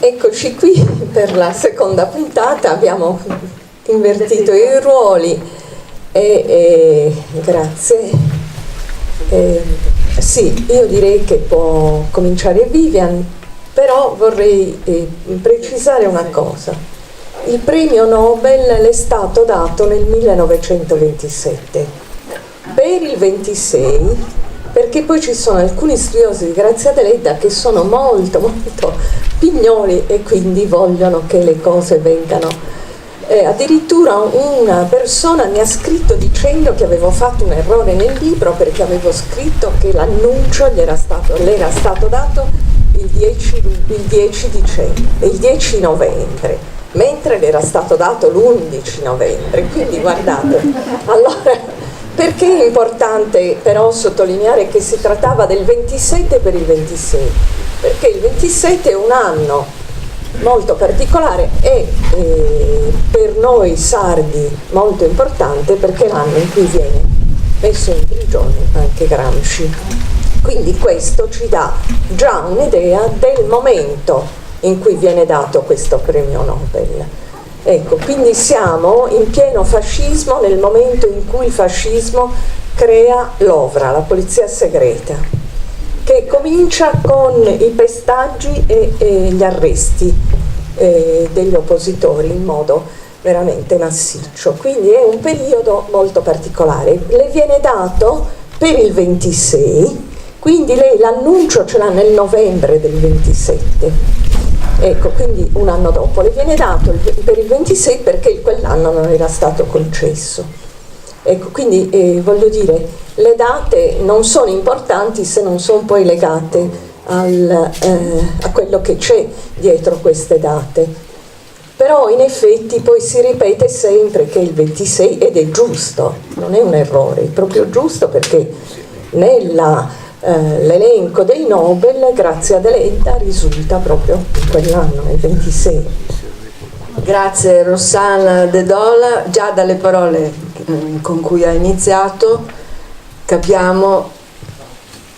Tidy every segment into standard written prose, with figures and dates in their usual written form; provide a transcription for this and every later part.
Eccoci qui per la seconda puntata, abbiamo invertito i ruoli grazie. Sì, io direi che può cominciare Vivian, però vorrei precisare una cosa. Il premio Nobel le è stato dato nel 1927, per il 26, perché poi ci sono alcuni studiosi di Grazia Deledda che sono molto pignoli e quindi vogliono che le cose vengano. Addirittura una persona mi ha scritto dicendo che avevo fatto un errore nel libro perché avevo scritto che l'annuncio le era stato dato il 10 novembre, mentre le era stato dato l'11 novembre. Quindi guardate, allora, perché è importante però sottolineare che si trattava del 27 per il 26? Perché il 27 è un anno molto particolare e per noi sardi molto importante, perché è l'anno in cui viene messo in prigione anche Gramsci. Quindi questo ci dà già un'idea del momento in cui viene dato questo premio Nobel. Ecco, quindi siamo in pieno fascismo, nel momento in cui il fascismo crea l'OVRA, la polizia segreta, che comincia con i pestaggi e gli arresti degli oppositori in modo veramente massiccio. Quindi è un periodo molto particolare. Le viene dato per il 26, quindi lei l'annuncio ce l'ha nel novembre del 27. Ecco, quindi un anno dopo le viene dato per il 26 perché quell'anno non era stato concesso. Ecco, quindi voglio dire, le date non sono importanti se non sono poi legate a quello che c'è dietro queste date. Però in effetti poi si ripete sempre che il 26, ed è giusto, non è un errore, è proprio giusto, perché l'elenco dei Nobel, Grazia Deledda, risulta proprio in quell'anno, nel 26. Grazie Rossana De Dola. Già dalle parole con cui ha iniziato capiamo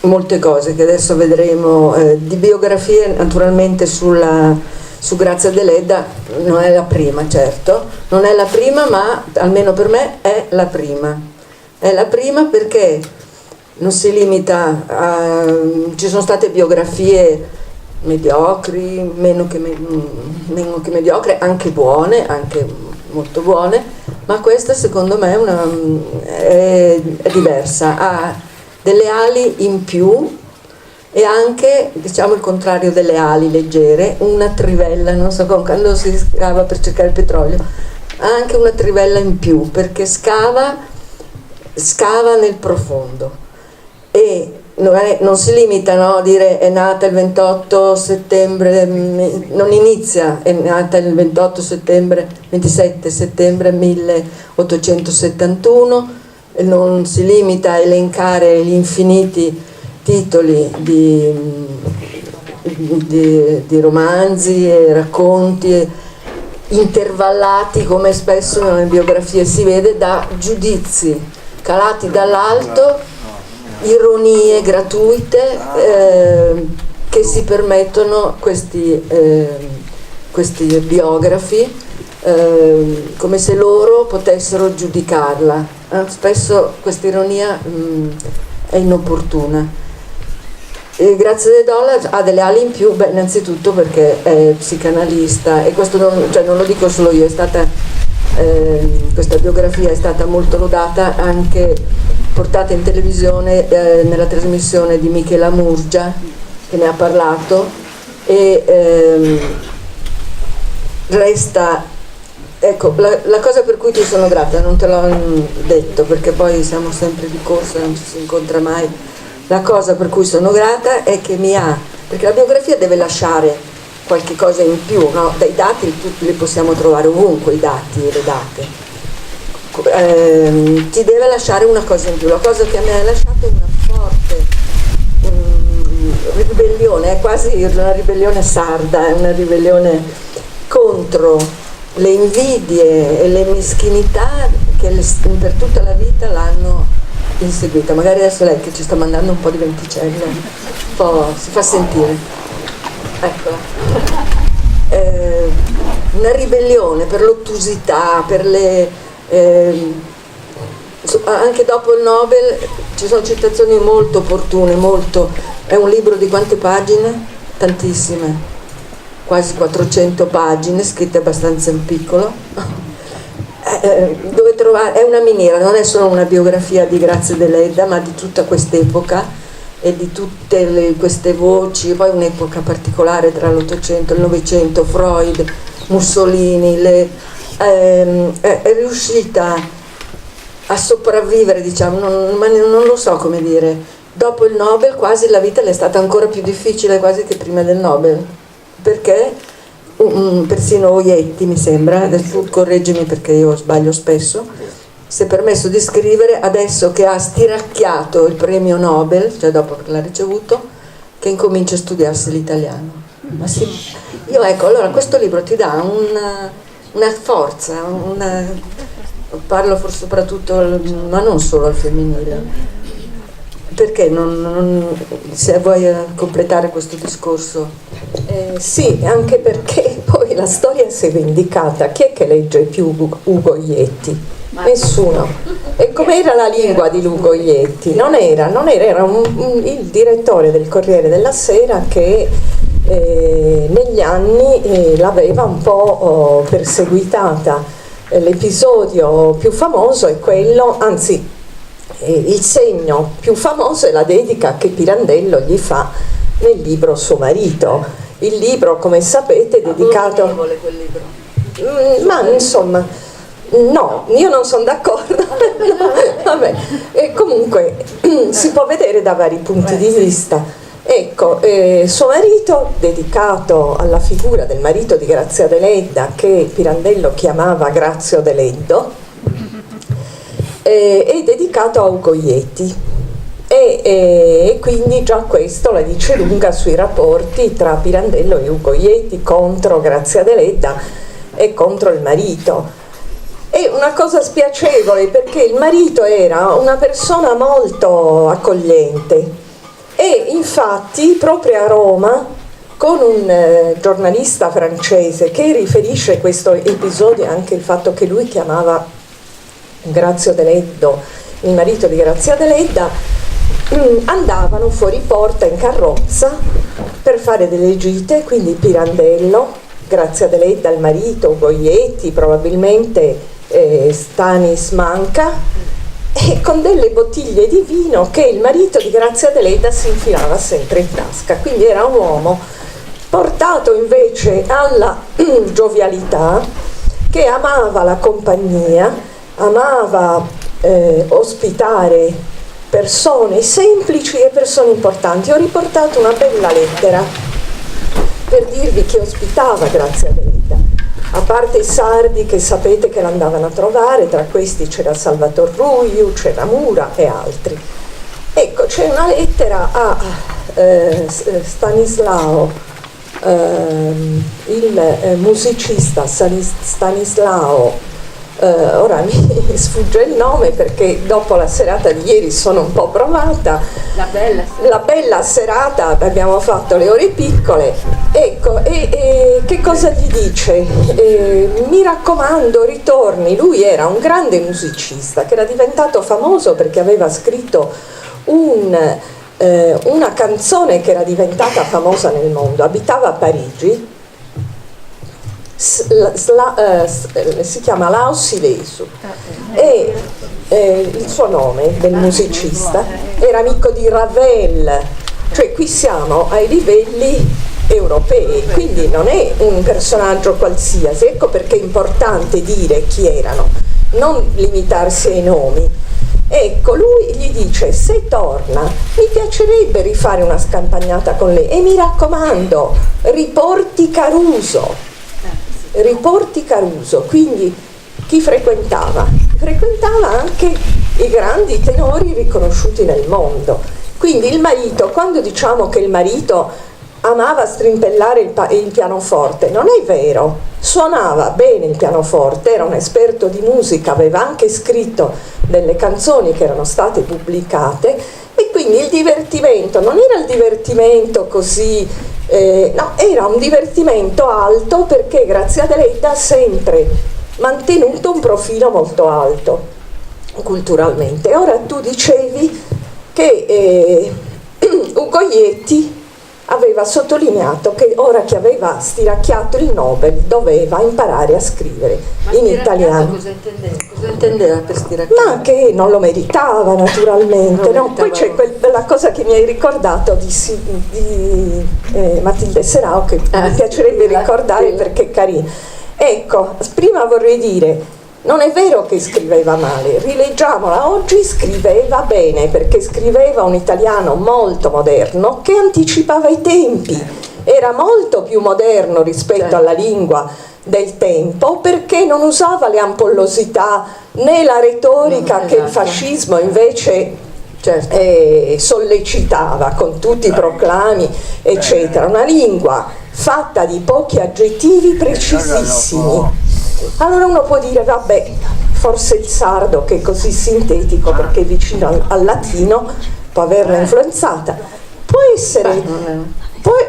molte cose che adesso vedremo. Di biografie naturalmente su Grazia Deledda non è la prima, certo, non è la prima, ma almeno per me è la prima. È la prima perché non si limita a... ci sono state biografie mediocri, meno che mediocri, anche buone, anche molto buone, ma questa secondo me è diversa, ha delle ali in più e anche, diciamo, il contrario delle ali leggere, una trivella, non so, quando si scava per cercare il petrolio, ha anche una trivella in più perché scava nel profondo. E non si limita, no, a dire è nata il 28 settembre, non inizia, è nata il 27 settembre 1871, non si limita a elencare gli infiniti titoli di romanzi e racconti intervallati, come spesso nelle biografie si vede, da giudizi calati dall'alto, ironie gratuite che si permettono questi biografi, come se loro potessero giudicarla. Spesso questa ironia è inopportuna. Grazie De Dola ha delle ali in più, innanzitutto perché è psicanalista, e questo non lo dico solo io, questa biografia è stata molto lodata, anche portata in televisione nella trasmissione di Michela Murgia, che ne ha parlato, e resta, ecco, la cosa per cui ti sono grata, non te l'ho detto perché poi siamo sempre di corsa, non ci si incontra mai. La cosa per cui sono grata è che perché la biografia deve lasciare qualche cosa in più, no? Dai dati li possiamo trovare ovunque, i dati e le date. Ti deve lasciare una cosa in più. La cosa che a me ha lasciato è una forte ribellione, è quasi una ribellione sarda, è una ribellione contro le invidie e le meschinità che per tutta la vita l'hanno inseguita. Magari adesso lei che ci sta mandando un po' di venticelle si fa sentire. Eccola. una ribellione per l'ottusità, per le anche dopo il Nobel ci sono citazioni molto opportune, è un libro di quante pagine? Tantissime, quasi 400 pagine, scritte abbastanza in piccolo, dove trovare, è una miniera, non è solo una biografia di Grazia Deledda, ma di tutta quest'epoca e di tutte queste voci, poi un'epoca particolare tra l'Ottocento e il Novecento, Freud, Mussolini, è riuscita a sopravvivere, diciamo, ma non lo so come dire. Dopo il Nobel quasi la vita le è stata ancora più difficile quasi che prima del Nobel, perché persino Oietti, mi sembra, adesso correggimi perché io sbaglio spesso, si è permesso di scrivere adesso che ha stiracchiato il premio Nobel, cioè dopo che l'ha ricevuto, che incomincia a studiarsi l'italiano. Ma sì, io ecco, allora questo libro ti dà una forza, parlo forse soprattutto, ma non solo al femminile, perché se vuoi completare questo discorso? Sì, anche perché poi la storia si è vendicata. Chi è che legge più Ugo Ietti? Nessuno. E com'era la lingua di Ugo Ietti? Non era il direttore del Corriere della Sera che negli anni l'aveva un po' perseguitata. L'episodio più famoso è quello, anzi il segno più famoso è la dedica che Pirandello gli fa nel libro Suo marito. Il libro, come sapete, è dedicato... quel libro. Ma insomma, no, io non sono d'accordo. Vabbè, e comunque si può vedere da vari punti di vista. Ecco, Suo marito, dedicato alla figura del marito di Grazia Deledda, che Pirandello chiamava Grazio Deleddo, è dedicato a Ugo Ietti. E quindi già questo la dice lunga sui rapporti tra Pirandello e Ugo Ietti contro Grazia Deledda e contro il marito. È una cosa spiacevole perché il marito era una persona molto accogliente e infatti proprio a Roma, con un giornalista francese che riferisce questo episodio, anche il fatto che lui chiamava Grazio Deleddo il marito di Grazia Deledda, andavano fuori porta in carrozza per fare delle gite, quindi Pirandello, Grazia Deledda il marito, Ugo Ietti, probabilmente Stanis Manca, e con delle bottiglie di vino che il marito di Grazia Deledda si infilava sempre in tasca. Quindi era un uomo portato invece alla giovialità, che amava la compagnia, amava ospitare persone semplici e persone importanti. Ho riportato una bella lettera per dirvi che ospitava Grazia Deledda, a parte i sardi che sapete che l'andavano a trovare, tra questi c'era Salvator Ruiu, c'era Mura e altri. Ecco, c'è una lettera a Stanislao, il musicista Stanislao, ora mi sfugge il nome perché dopo la serata di ieri sono un po' provata, la bella serata, abbiamo fatto le ore piccole, ecco, e che cosa gli dice? Mi raccomando, ritorni. Lui era un grande musicista che era diventato famoso perché aveva scritto una canzone che era diventata famosa nel mondo. Abitava a Parigi, si chiama Lao Silesu, e il suo nome del musicista era amico di Ravel, cioè qui siamo ai livelli europei, quindi non è un personaggio qualsiasi. Ecco perché è importante dire chi erano, non limitarsi ai nomi. Ecco, lui gli dice: se torna mi piacerebbe rifare una scampagnata con lei, e mi raccomando, riporti Caruso. Quindi chi frequentava? Frequentava anche i grandi tenori riconosciuti nel mondo. Quindi il marito, quando diciamo che il marito amava strimpellare il pianoforte, non è vero, suonava bene il pianoforte, era un esperto di musica, aveva anche scritto delle canzoni che erano state pubblicate, e quindi il divertimento non era il divertimento così No, era un divertimento alto perché Grazia Deledda ha sempre mantenuto un profilo molto alto culturalmente. Ora tu dicevi che Ugo Ieti aveva sottolineato che ora che aveva stiracchiato il Nobel doveva imparare a scrivere in italiano. Cosa intendeva per stiracchiato? Ma che non lo meritava naturalmente, no? Poi c'è quella cosa che mi hai ricordato di Matilde Serao che mi piacerebbe ricordare perché è carina. Ecco, prima vorrei dire, non è vero che scriveva male, rileggiamola oggi, scriveva bene perché scriveva un italiano molto moderno che anticipava i tempi, era molto più moderno rispetto alla lingua del tempo perché non usava le ampollosità né la retorica che il fascismo invece sollecitava con tutti i proclami eccetera, una lingua fatta di pochi aggettivi precisissimi. Allora uno può dire vabbè, forse il sardo che è così sintetico perché è vicino al latino può averla influenzata, può essere,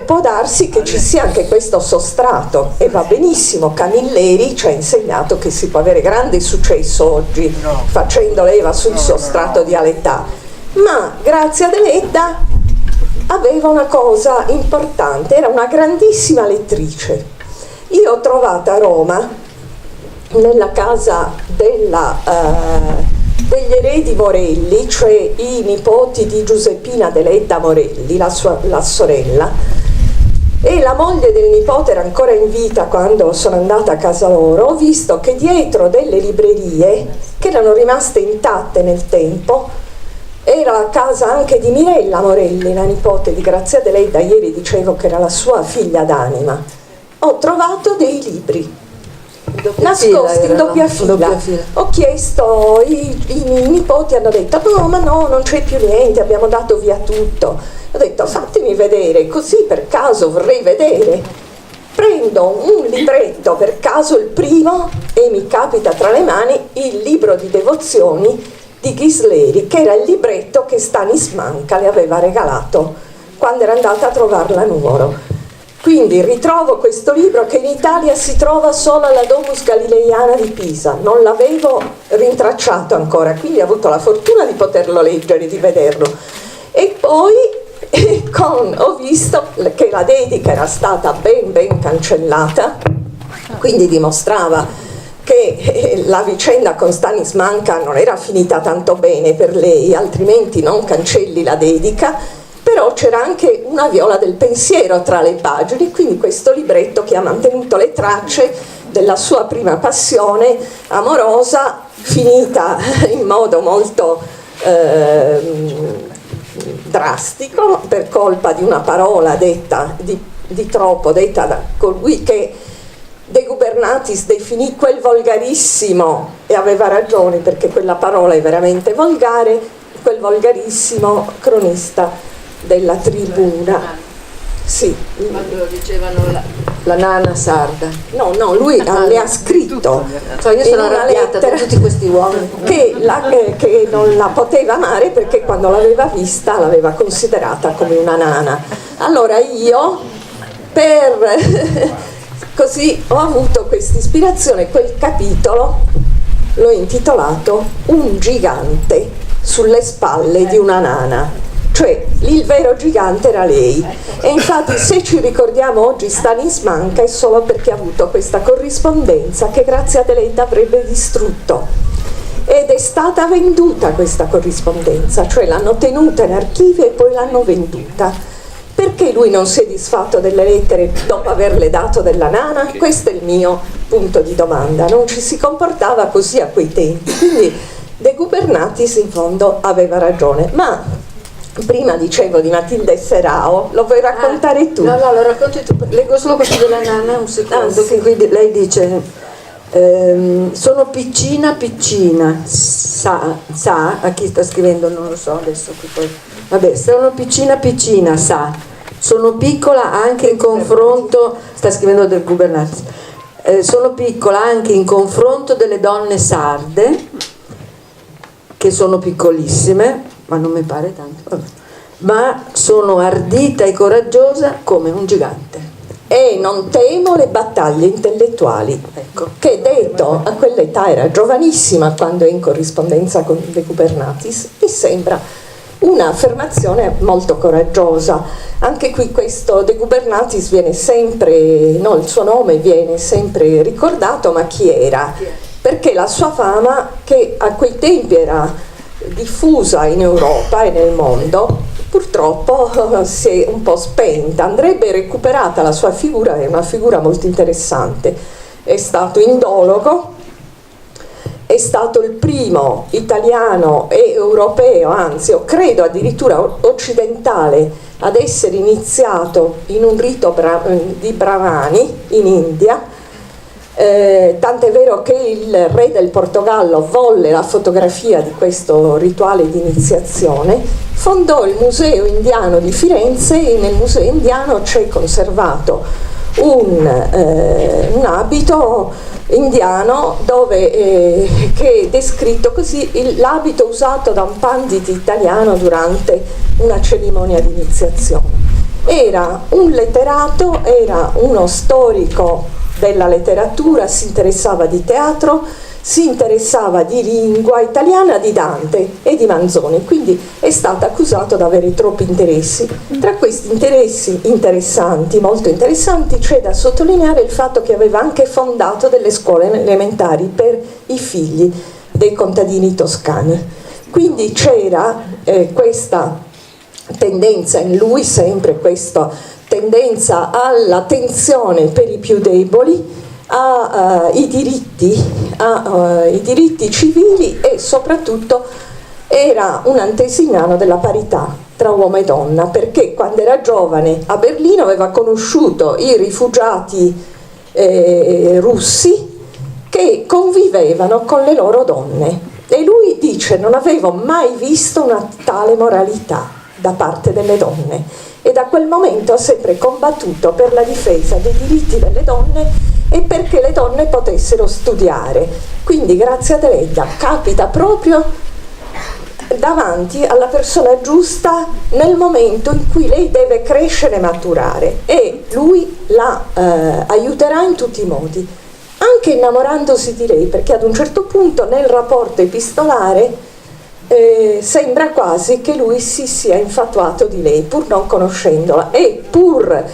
può darsi che ci sia anche questo sostrato e va benissimo. Camilleri ci ha insegnato che si può avere grande successo oggi facendo leva sul sostrato dialettale, ma Grazia Deledda aveva una cosa importante, era una grandissima lettrice. Io ho trovato a Roma nella casa degli eredi Morelli, cioè i nipoti di Giuseppina Deledda Morelli, la sorella, e la moglie del nipote era ancora in vita quando sono andata a casa loro. Ho visto che dietro delle librerie che erano rimaste intatte nel tempo, era la casa anche di Mirella Morelli, la nipote di Grazia Deledda, ieri dicevo che era la sua figlia d'anima, ho trovato dei libri nascosti in doppia fila. Ho chiesto, i nipoti hanno detto no, ma no, non c'è più niente, abbiamo dato via tutto. Ho detto fatemi vedere, così per caso vorrei vedere. Prendo un libretto, per caso il primo, e mi capita tra le mani il libro di devozioni di Ghisleri, che era il libretto che Stanis Manca le aveva regalato quando era andata a trovarla a Nuoro. Quindi ritrovo questo libro che in Italia si trova solo alla Domus Galileiana di Pisa, non l'avevo rintracciato ancora, quindi ho avuto la fortuna di poterlo leggere, di vederlo. E poi ho visto che la dedica era stata ben cancellata, quindi dimostrava che la vicenda con Stanis Manca non era finita tanto bene per lei, altrimenti non cancelli la dedica. Però c'era anche una viola del pensiero tra le pagine, quindi questo libretto che ha mantenuto le tracce della sua prima passione amorosa, finita in modo molto drastico per colpa di una parola detta di troppo, detta da colui che De Gubernatis definì quel volgarissimo, e aveva ragione perché quella parola è veramente volgare, quel volgarissimo cronista della Tribuna. Sì. Quando dicevano la nana sarda. No, lui le ha scritto io sono arrabbiata da tutti questi uomini che non la poteva amare perché quando l'aveva vista l'aveva considerata come una nana. Allora io così ho avuto questa ispirazione, quel capitolo l'ho intitolato Un gigante sulle spalle di una nana. Cioè il vero gigante era lei, e infatti se ci ricordiamo oggi Stanis Manca è solo perché ha avuto questa corrispondenza che Grazia Deledda avrebbe distrutto, ed è stata venduta questa corrispondenza, cioè l'hanno tenuta in archivio e poi l'hanno venduta. Perché lui non si è disfatto delle lettere dopo averle dato della nana? Questo è il mio punto di domanda, non ci si comportava così a quei tempi, quindi De Gubernatis in fondo aveva ragione. Ma prima dicevo di Matilde Serao, lo vuoi raccontare tu? No, lo racconti tu. Leggo solo questo della nana un secondo, sì. Che qui lei dice sono piccina, sa, a chi sta scrivendo non lo so adesso, poi. Vabbè, sono piccina, sa, sono piccola anche in confronto, sta scrivendo del Gubernatis, sono piccola anche in confronto delle donne sarde, che sono piccolissime, ma non mi pare tanto. ma sono ardita e coraggiosa come un gigante. E non temo le battaglie intellettuali, ecco, che detto a quell'età era giovanissima quando è in corrispondenza con De Gubernatis, mi sembra un'affermazione molto coraggiosa. Anche qui questo De Gubernatis viene sempre, no, il suo nome viene sempre ricordato, ma chi era? Perché la sua fama, che a quei tempi era diffusa in Europa e nel mondo, purtroppo si è un po' spenta. Andrebbe recuperata la sua figura, è una figura molto interessante. È stato indologo, è stato il primo italiano e europeo, anzi io credo addirittura occidentale, ad essere iniziato in un rito di Brahmani in India. Tant'è vero che il re del Portogallo volle la fotografia di questo rituale di iniziazione, fondò il Museo Indiano di Firenze e nel Museo Indiano c'è conservato un abito indiano che è descritto così, l'abito usato da un pandit italiano durante una cerimonia di iniziazione. Era un letterato, era uno storico della letteratura, si interessava di teatro, si interessava di lingua italiana, di Dante e di Manzoni, quindi è stato accusato di avere troppi interessi. Tra questi interessi interessanti, molto interessanti, c'è da sottolineare il fatto che aveva anche fondato delle scuole elementari per i figli dei contadini toscani. Quindi c'era questa tendenza in lui, sempre questa tendenza all'attenzione per i più deboli, ai diritti civili e soprattutto era un antesignano della parità tra uomo e donna, perché quando era giovane a Berlino aveva conosciuto i rifugiati russi che convivevano con le loro donne e lui dice: non avevo mai visto una tale moralità da parte delle donne. E da quel momento ha sempre combattuto per la difesa dei diritti delle donne e perché le donne potessero studiare. Quindi Grazia Deledda capita proprio davanti alla persona giusta nel momento in cui lei deve crescere e maturare, e lui la aiuterà in tutti i modi, anche innamorandosi di lei, perché ad un certo punto nel rapporto epistolare sembra quasi che lui si sia infatuato di lei pur non conoscendola e pur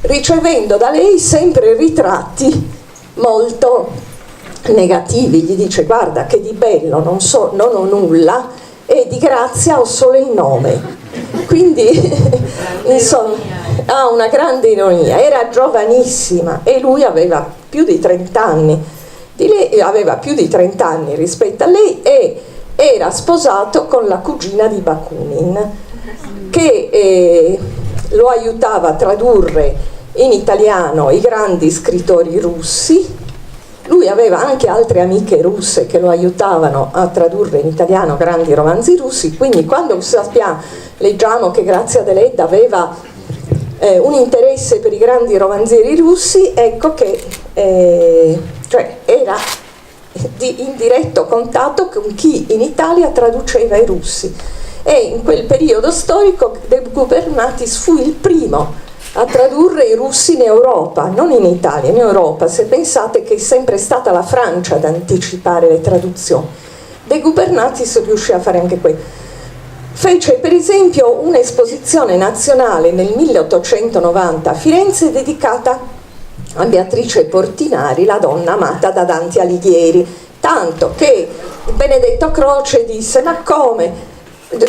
ricevendo da lei sempre ritratti molto negativi. Gli dice: guarda che di bello non ho nulla e di grazia ho solo il nome. Quindi insomma ha una grande ironia. Era giovanissima e lui aveva più di 30 anni aveva più di 30 anni rispetto a lei e era sposato con la cugina di Bakunin, che lo aiutava a tradurre in italiano i grandi scrittori russi. Lui aveva anche altre amiche russe che lo aiutavano a tradurre in italiano grandi romanzi russi, quindi quando leggiamo che Grazia Deledda aveva un interesse per i grandi romanzieri russi, ecco che era in diretto contatto con chi in Italia traduceva i russi, e in quel periodo storico De Gubernatis fu il primo a tradurre i russi in Europa, non in Italia, in Europa. Se pensate che è sempre stata la Francia ad anticipare le traduzioni, De Gubernatis riuscì a fare anche quello. Fece per esempio un'esposizione nazionale nel 1890 a Firenze dedicata a Beatrice Portinari, la donna amata da Dante Alighieri, tanto che Benedetto Croce disse: ma come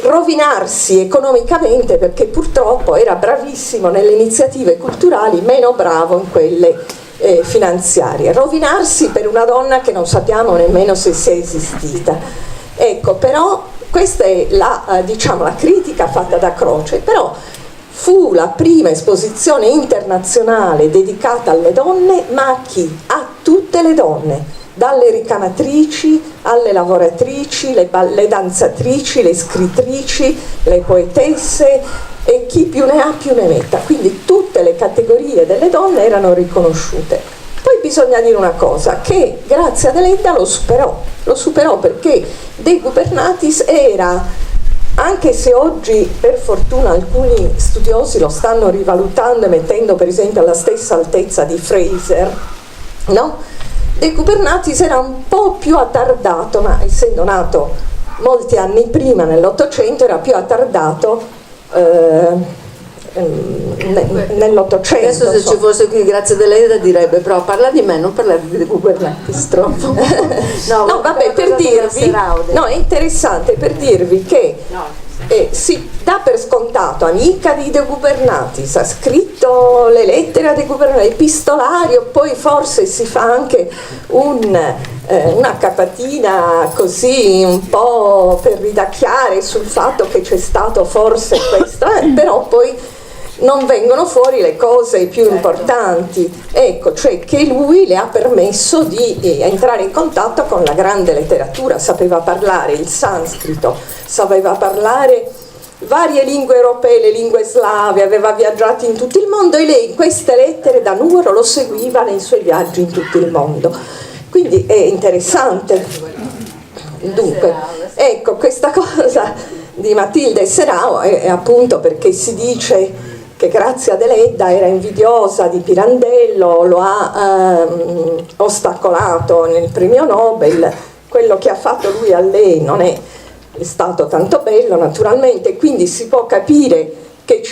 rovinarsi economicamente, perché purtroppo era bravissimo nelle iniziative culturali, meno bravo in quelle finanziarie, rovinarsi per una donna che non sappiamo nemmeno se sia esistita. Ecco, però questa è la critica fatta da Croce, però fu la prima esposizione internazionale dedicata alle donne, ma a chi? A tutte le donne, dalle ricamatrici alle lavoratrici, le danzatrici, le scrittrici, le poetesse e chi più ne ha più ne metta. Quindi tutte le categorie delle donne erano riconosciute. Poi bisogna dire una cosa, che Grazia Deledda lo superò perché De Gubernatis era anche se oggi per fortuna alcuni studiosi lo stanno rivalutando e mettendo per esempio alla stessa altezza di Fraser, no? Decuper Natis era un po' più attardato, ma essendo nato molti anni prima, nell'Ottocento, era più attardato nell'Ottocento. Adesso se ci fosse qui Grazia Deledda direbbe: però parla di me, non parlare di Decuper Natis troppo. No, vabbè, per dirvi, no, è interessante per dirvi che si dà per scontato, amica di Decuper Natis, ha scritto le lettere a Decuper Natis, epistolario, poi forse si fa anche una capatina così un po' per ridacchiare sul fatto che c'è stato forse questo, però poi non vengono fuori le cose più importanti, ecco, cioè che lui le ha permesso di entrare in contatto con la grande letteratura, sapeva parlare il sanscrito, sapeva parlare varie lingue europee, le lingue slave, aveva viaggiato in tutto il mondo e lei in queste lettere da numero lo seguiva nei suoi viaggi in tutto il mondo, quindi è interessante. Dunque, ecco, questa cosa di Matilde Serao è appunto perché si dice che Grazia Deledda era invidiosa di Pirandello, lo ha ostacolato nel premio Nobel, quello che ha fatto lui a lei non è stato tanto bello naturalmente, quindi si può capire che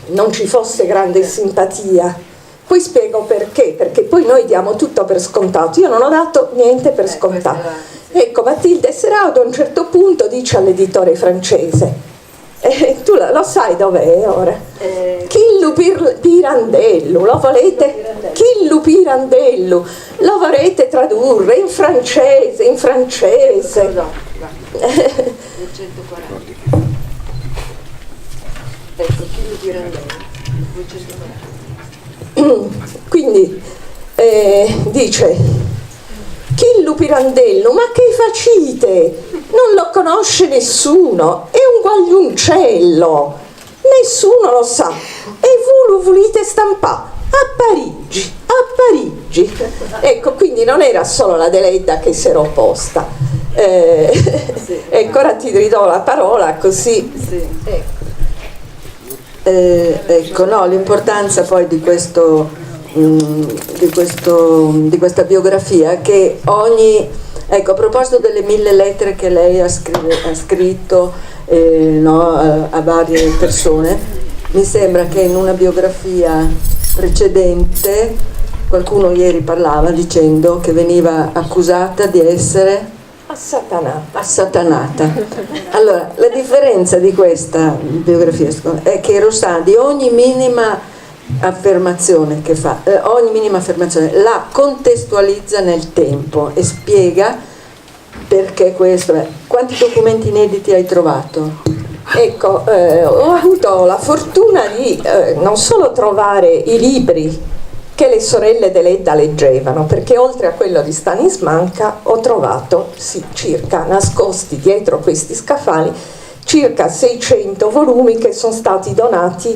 non ci fosse grande simpatia. Poi spiego perché poi noi diamo tutto per scontato, io non ho dato niente per scontato. Ecco, Matilde Serao a un certo punto dice all'editore francese: tu lo sai dov'è ora? Chillu Pirandello, lo volete? Chillu Pirandello, lo vorrete tradurre in francese? No, 140. Ecco, Chillu Pirandello, 240. Quindi dice: Chillu Pirandello, ma che facite? Non lo conosce nessuno, è un guagliuncello, nessuno lo sa, e voi lo volete stampare a Parigi. Ecco, quindi non era solo la Deledda che si era opposta. Ecco, ora ti ridò la parola così. Sì. Ecco, no, l'importanza poi di questa biografia, che ecco, a proposito delle 1000 lettere che lei ha scritto a varie persone, mi sembra che in una biografia precedente qualcuno ieri parlava dicendo che veniva accusata di essere assatanata. Allora, la differenza di questa biografia è che Rossana ogni minima affermazione che fa, la contestualizza nel tempo e spiega perché questo è. Quanti documenti inediti hai trovato? Ecco, ho avuto la fortuna di non solo trovare i libri che le sorelle Deledda leggevano, perché oltre a quello di Stanis Manca ho trovato circa, nascosti dietro questi scaffali, circa 600 volumi che sono stati donati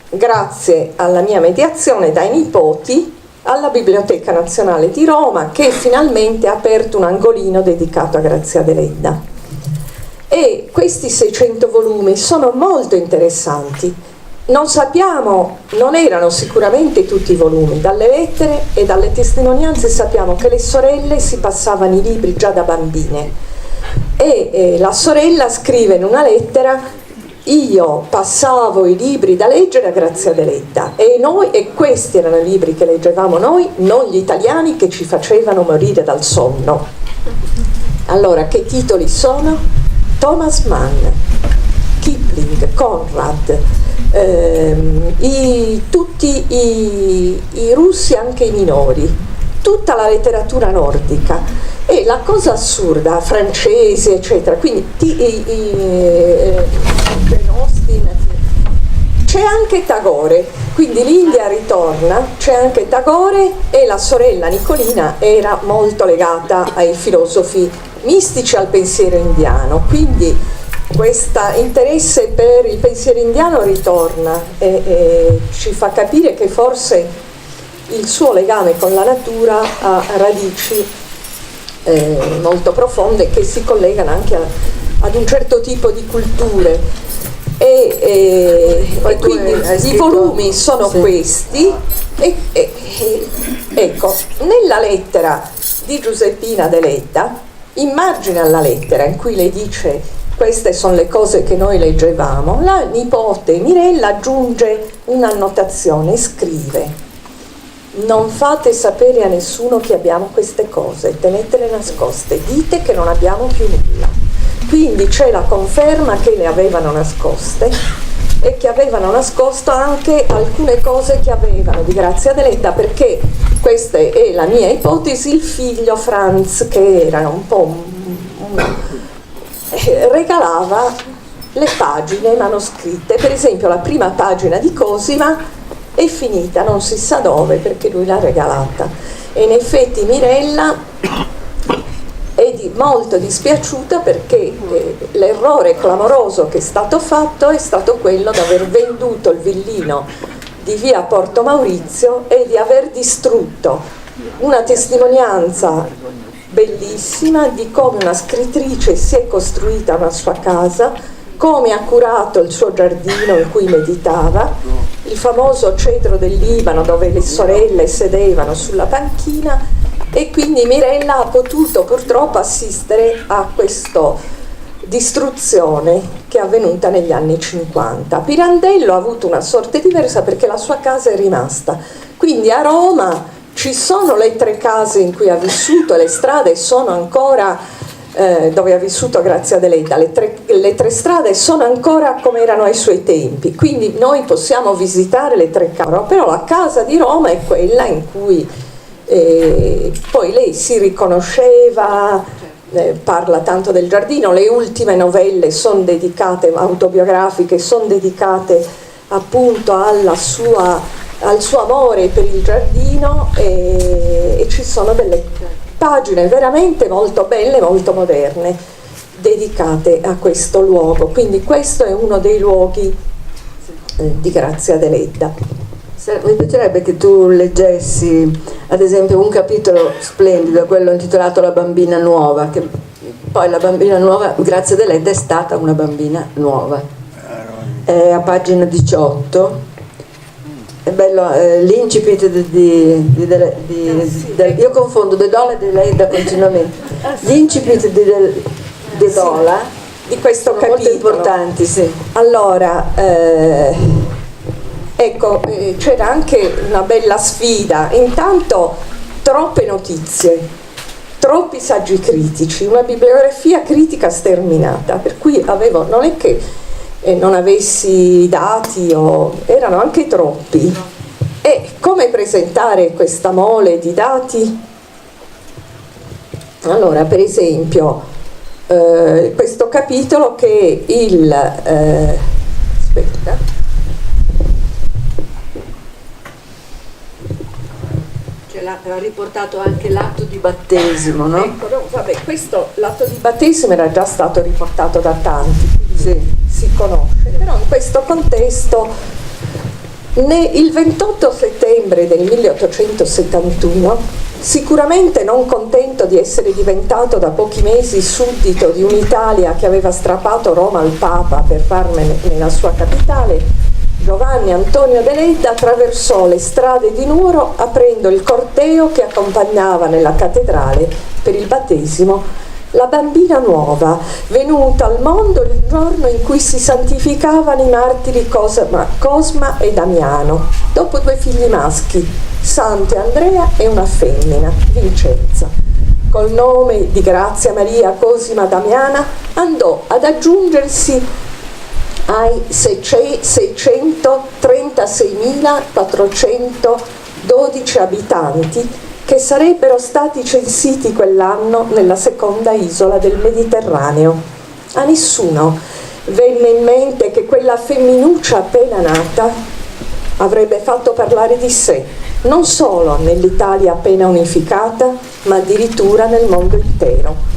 grazie alla mia mediazione dai nipoti alla Biblioteca Nazionale di Roma, che finalmente ha aperto un angolino dedicato a Grazia Deledda. E questi 600 volumi sono molto interessanti. Non sappiamo, non erano sicuramente tutti i volumi, dalle lettere e dalle testimonianze sappiamo che le sorelle si passavano i libri già da bambine e la sorella scrive in una lettera: io passavo i libri da leggere a Grazia Deledda e questi erano i libri che leggevamo noi, non gli italiani che ci facevano morire dal sonno. Allora, che titoli sono? Thomas Mann, Kipling, Conrad, tutti i russi, anche i minori, tutta la letteratura nordica e la cosa assurda, francese eccetera, quindi c'è anche Tagore, quindi l'India ritorna, c'è anche Tagore e la sorella Nicolina era molto legata ai filosofi mistici, al pensiero indiano, quindi questo interesse per il pensiero indiano ritorna e ci fa capire che forse il suo legame con la natura ha radici molto profonde che si collegano anche ad un certo tipo di culture e quindi i volumi sono questi ecco, nella lettera di Giuseppina Deledda, immagina la lettera in cui lei dice queste sono le cose che noi leggevamo, la nipote Mirella aggiunge un'annotazione, scrive: non fate sapere a nessuno che abbiamo queste cose, tenetele nascoste, dite che non abbiamo più nulla. Quindi c'è la conferma che le avevano nascoste e che avevano nascosto anche alcune cose che avevano di Grazia Deledda, perché questa è la mia ipotesi, il figlio Franz, che era un po' regalava le pagine manoscritte. Per esempio la prima pagina di Cosima è finita non si sa dove perché lui l'ha regalata, e in effetti Mirella è molto dispiaciuta perché l'errore clamoroso che è stato fatto è stato quello di aver venduto il villino di via Porto Maurizio e di aver distrutto una testimonianza bellissima di come una scrittrice si è costruita una sua casa, come ha curato il suo giardino in cui meditava, il famoso cedro del Libano dove le sorelle sedevano sulla panchina, e quindi Mirella ha potuto purtroppo assistere a questa distruzione che è avvenuta negli anni 50. Pirandello ha avuto una sorte diversa perché la sua casa è rimasta, quindi a Roma ci sono le 3 case in cui ha vissuto, le strade sono ancora dove ha vissuto Grazia Deledda, le tre strade sono ancora come erano ai suoi tempi, quindi noi possiamo visitare le 3 case, però la casa di Roma è quella in cui poi lei si riconosceva, parla tanto del giardino, le ultime novelle sono dedicate, autobiografiche, sono dedicate appunto al suo amore per il giardino, e ci sono delle pagine veramente molto belle, molto moderne, dedicate a questo luogo. Quindi questo è uno dei luoghi di Grazia Deledda. Mi piacerebbe che tu leggessi ad esempio un capitolo splendido, quello intitolato La bambina nuova, che poi la bambina nuova, Grazia Deledda è stata una bambina nuova, è a pagina 18. È bello, l'incipit io confondo De Dola e Deledda continuamente. L'incipit di Dedola di questo capitolo molto importanti, sì. Allora ecco, c'era anche una bella sfida. Intanto troppe notizie, troppi saggi critici, una bibliografia critica sterminata, per cui non è che non avessi dati, erano anche troppi. E come presentare questa mole di dati? Allora, per esempio, questo capitolo che ha riportato anche l'atto di battesimo, no? Ecco, no, vabbè, questo l'atto di battesimo era già stato riportato da tanti, sì, si conosce, però in questo contesto il 28 settembre del 1871, sicuramente non contento di essere diventato da pochi mesi suddito di un'Italia che aveva strappato Roma al Papa per farne la sua capitale, Giovanni Antonio Deledda attraversò le strade di Nuoro aprendo il corteo che accompagnava nella cattedrale per il battesimo la bambina nuova, venuta al mondo il giorno in cui si santificavano i martiri Cosma e Damiano, dopo 2 figli maschi, Santo Andrea e una femmina, Vincenza. Col nome di Grazia Maria Cosima Damiana andò ad aggiungersi ai 636.412 abitanti che sarebbero stati censiti quell'anno nella seconda isola del Mediterraneo. A nessuno venne in mente che quella femminuccia appena nata avrebbe fatto parlare di sé, non solo nell'Italia appena unificata, ma addirittura nel mondo intero.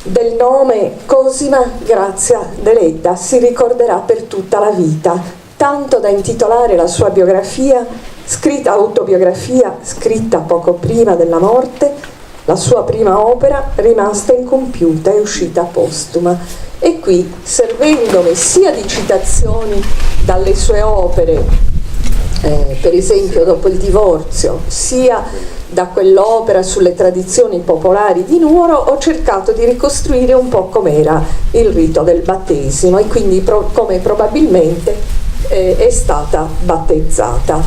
Del nome Cosima Grazia Deledda si ricorderà per tutta la vita, tanto da intitolare la sua autobiografia, scritta poco prima della morte, la sua prima opera rimasta incompiuta e uscita postuma. E qui, servendomi sia di citazioni dalle sue opere, per esempio dopo il divorzio, sia da quell'opera sulle tradizioni popolari di Nuoro, ho cercato di ricostruire un po' com'era il rito del battesimo e quindi come probabilmente è stata battezzata.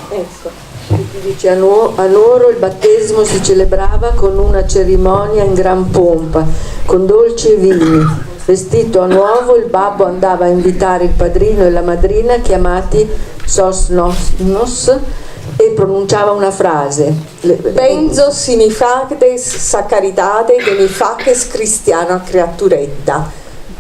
Ecco. Dice, a Nuoro il battesimo si celebrava con una cerimonia in gran pompa, con dolci e vini. Vestito a nuovo, il babbo andava a invitare il padrino e la madrina, chiamati sosnos, e pronunciava una frase: Benzo si mi factes sacaritate de mi faces cristiana creaturetta.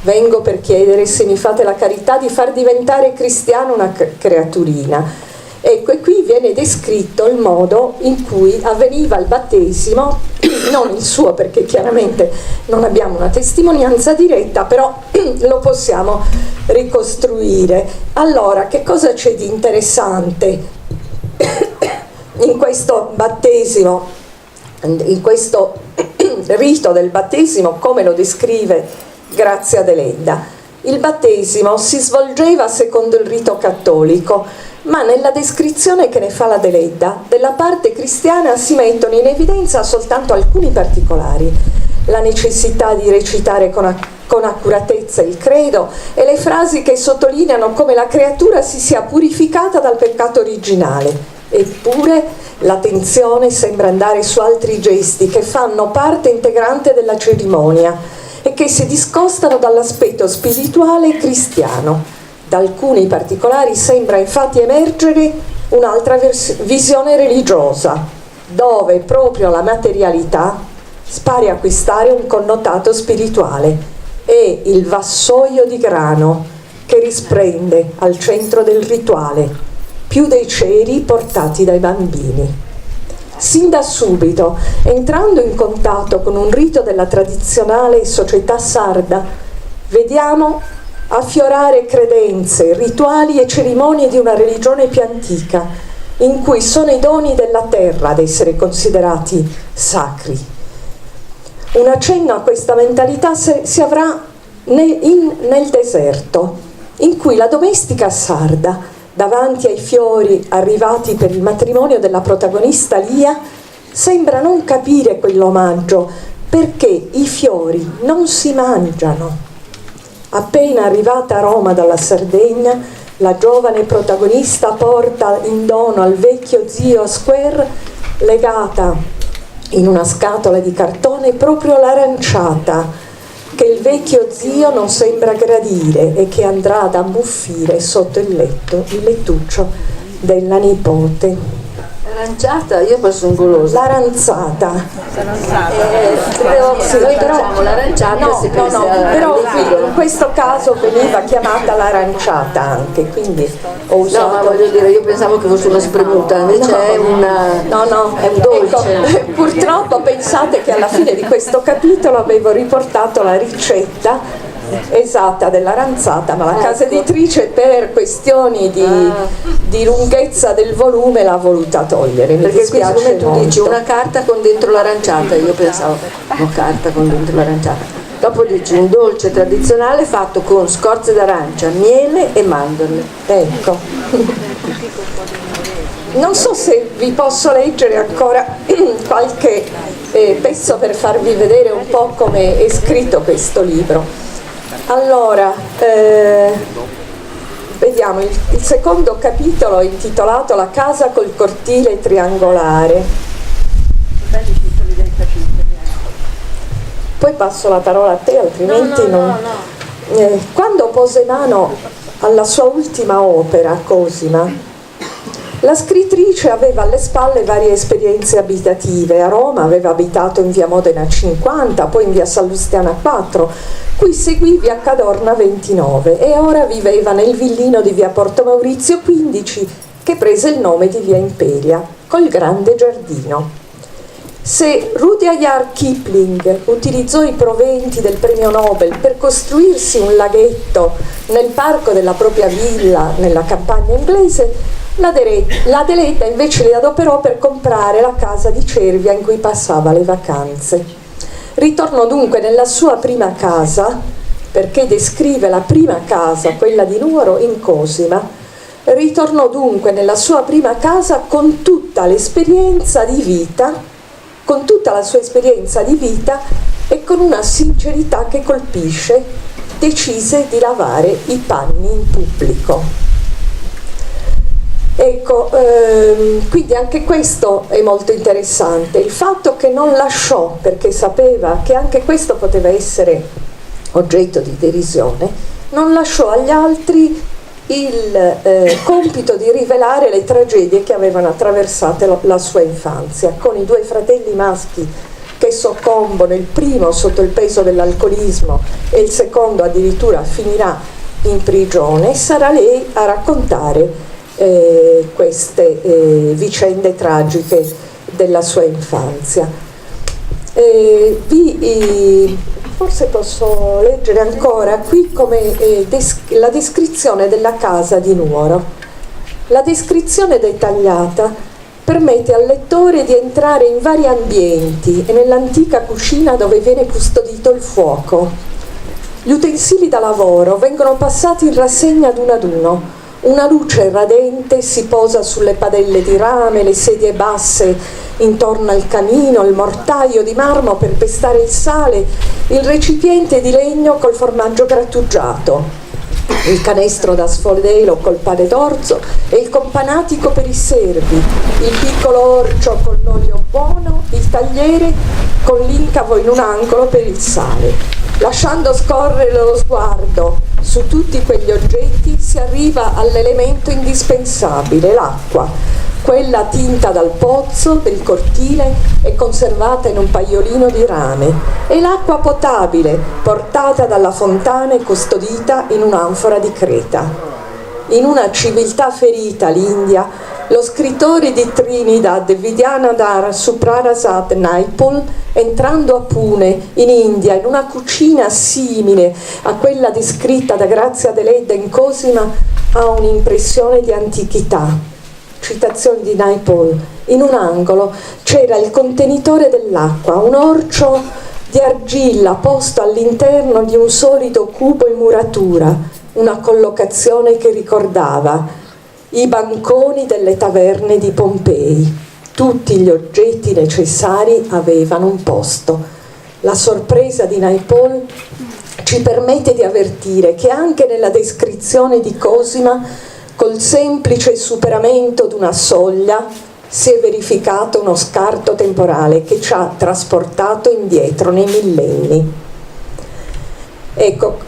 Vengo per chiedere se mi fate la carità di far diventare cristiana una creaturina. Ecco, e qui viene descritto il modo in cui avveniva il battesimo, non il suo perché chiaramente non abbiamo una testimonianza diretta, però lo possiamo ricostruire. Allora, che cosa c'è di interessante in questo battesimo, in questo rito del battesimo, come lo descrive Grazia Deledda? Il battesimo si svolgeva secondo il rito cattolico, ma nella descrizione che ne fa la Deledda, della parte cristiana si mettono in evidenza soltanto alcuni particolari: la necessità di recitare con accuratezza il credo e le frasi che sottolineano come la creatura si sia purificata dal peccato originale. Eppure l'attenzione sembra andare su altri gesti che fanno parte integrante della cerimonia e che si discostano dall'aspetto spirituale e cristiano. Da alcuni particolari sembra infatti emergere un'altra visione religiosa, dove proprio la materialità pare acquistare un connotato spirituale. È il vassoio di grano che risplende al centro del rituale, più dei ceri portati dai bambini. Sin da subito, entrando in contatto con un rito della tradizionale società sarda, vediamo affiorare credenze, rituali e cerimonie di una religione più antica, in cui sono i doni della terra ad essere considerati sacri. Un accenno a questa mentalità si avrà nel deserto, in cui la domestica sarda, davanti ai fiori arrivati per il matrimonio della protagonista Lia, sembra non capire quell'omaggio, perché i fiori non si mangiano. Appena arrivata a Roma dalla Sardegna, la giovane protagonista porta in dono al vecchio zio Square, legata in una scatola di cartone, proprio l'aranciata, che il vecchio zio non sembra gradire e che andrà ad ammuffire sotto il lettuccio della nipote. L'aranciata, io poi sono golosa. L'aranzata. Noi facciamo l'aranciata, no, però in questo caso veniva chiamata l'aranciata anche, quindi ho usato. No, ma voglio dire, io pensavo che fosse una spremuta, invece è un dolce. Ecco, purtroppo pensate che alla fine di questo capitolo avevo riportato la ricetta esatta dell'aranzata, ma la casa editrice per questioni di lunghezza del volume l'ha voluta togliere. Perché qui come tu dici una carta con dentro l'aranciata, io pensavo una carta con dentro l'aranciata. Dopo dici un dolce tradizionale fatto con scorze d'arancia, miele e mandorle. Ecco. Non so se vi posso leggere ancora qualche pezzo per farvi vedere un po' come è scritto questo libro. Allora, vediamo il secondo capitolo intitolato La casa col cortile triangolare. Poi passo la parola a te, altrimenti non. Quando pose mano alla sua ultima opera, Cosima, la scrittrice aveva alle spalle varie esperienze abitative. A Roma aveva abitato in via Modena 50, poi in via Sallustiana 4, qui seguì via Cadorna 29 e ora viveva nel villino di via Porto Maurizio 15, che prese il nome di via Imperia, col grande giardino. Se Rudyard Kipling utilizzò i proventi del premio Nobel per costruirsi un laghetto nel parco della propria villa nella campagna inglese, L'Adelaide invece li adoperò per comprare la casa di Cervia in cui passava le vacanze. Ritornò dunque nella sua prima casa, perché descrive la prima casa, quella di Nuoro, in Cosima. Ritornò dunque nella sua prima casa con tutta l'esperienza di vita, con tutta la sua esperienza di vita e con una sincerità che colpisce, decise di lavare i panni in pubblico. Ecco, quindi anche questo è molto interessante, il fatto che non lasciò, perché sapeva che anche questo poteva essere oggetto di derisione, non lasciò agli altri il compito di rivelare le tragedie che avevano attraversato la sua infanzia, con i due fratelli maschi che soccombono, il primo sotto il peso dell'alcolismo e il secondo addirittura finirà in prigione. Sarà lei a raccontare queste vicende tragiche della sua infanzia. Forse posso leggere ancora qui come la descrizione della casa di Nuoro. La descrizione dettagliata permette al lettore di entrare in vari ambienti e nell'antica cucina dove viene custodito il fuoco. Gli utensili da lavoro vengono passati in rassegna ad uno. Una luce radente si posa sulle padelle di rame, le sedie basse intorno al camino, il mortaio di marmo per pestare il sale, il recipiente di legno col formaggio grattugiato, il canestro da sfodelo col pane d'orzo e il companatico per i servi, il piccolo orcio con l'olio buono, il tagliere con l'incavo in un angolo per il sale. Lasciando scorrere lo sguardo su tutti quegli oggetti si arriva all'elemento indispensabile, l'acqua, quella tinta dal pozzo del cortile e conservata in un paiolino di rame, e l'acqua potabile portata dalla fontana e custodita in un'anfora di creta. In una civiltà ferita, l'India, lo scrittore di Trinidad, Vidyanadhar Suprasad Naipaul, entrando a Pune, in India, in una cucina simile a quella descritta da Grazia Deledda in Cosima, ha un'impressione di antichità. Citazione di Naipaul: in un angolo c'era il contenitore dell'acqua, un orcio di argilla posto all'interno di un solido cubo in muratura, una collocazione che ricordava i banconi delle taverne di Pompei. Tutti gli oggetti necessari avevano un posto. La sorpresa di Naipaul ci permette di avvertire che anche nella descrizione di Cosima, col semplice superamento di una soglia, si è verificato uno scarto temporale che ci ha trasportato indietro nei millenni. Ecco,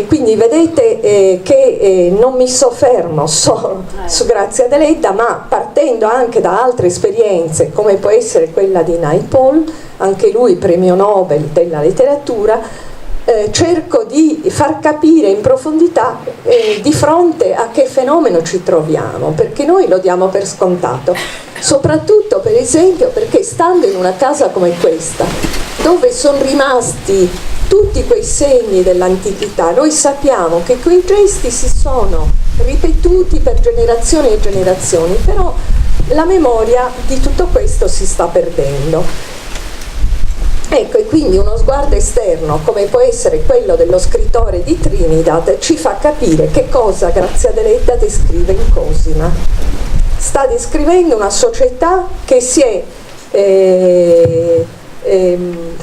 quindi vedete che non mi soffermo solo su Grazia Deledda, ma partendo anche da altre esperienze, come può essere quella di Naipaul, anche lui premio Nobel della letteratura, cerco di far capire in profondità di fronte a che fenomeno ci troviamo, perché noi lo diamo per scontato, soprattutto per esempio perché stando in una casa come questa, dove sono rimasti tutti quei segni dell'antichità, noi sappiamo che quei gesti si sono ripetuti per generazioni e generazioni, però la memoria di tutto questo si sta perdendo. Ecco, e quindi uno sguardo esterno, come può essere quello dello scrittore di Trinidad, ci fa capire che cosa Grazia Deledda descrive in Cosima. Sta descrivendo una società che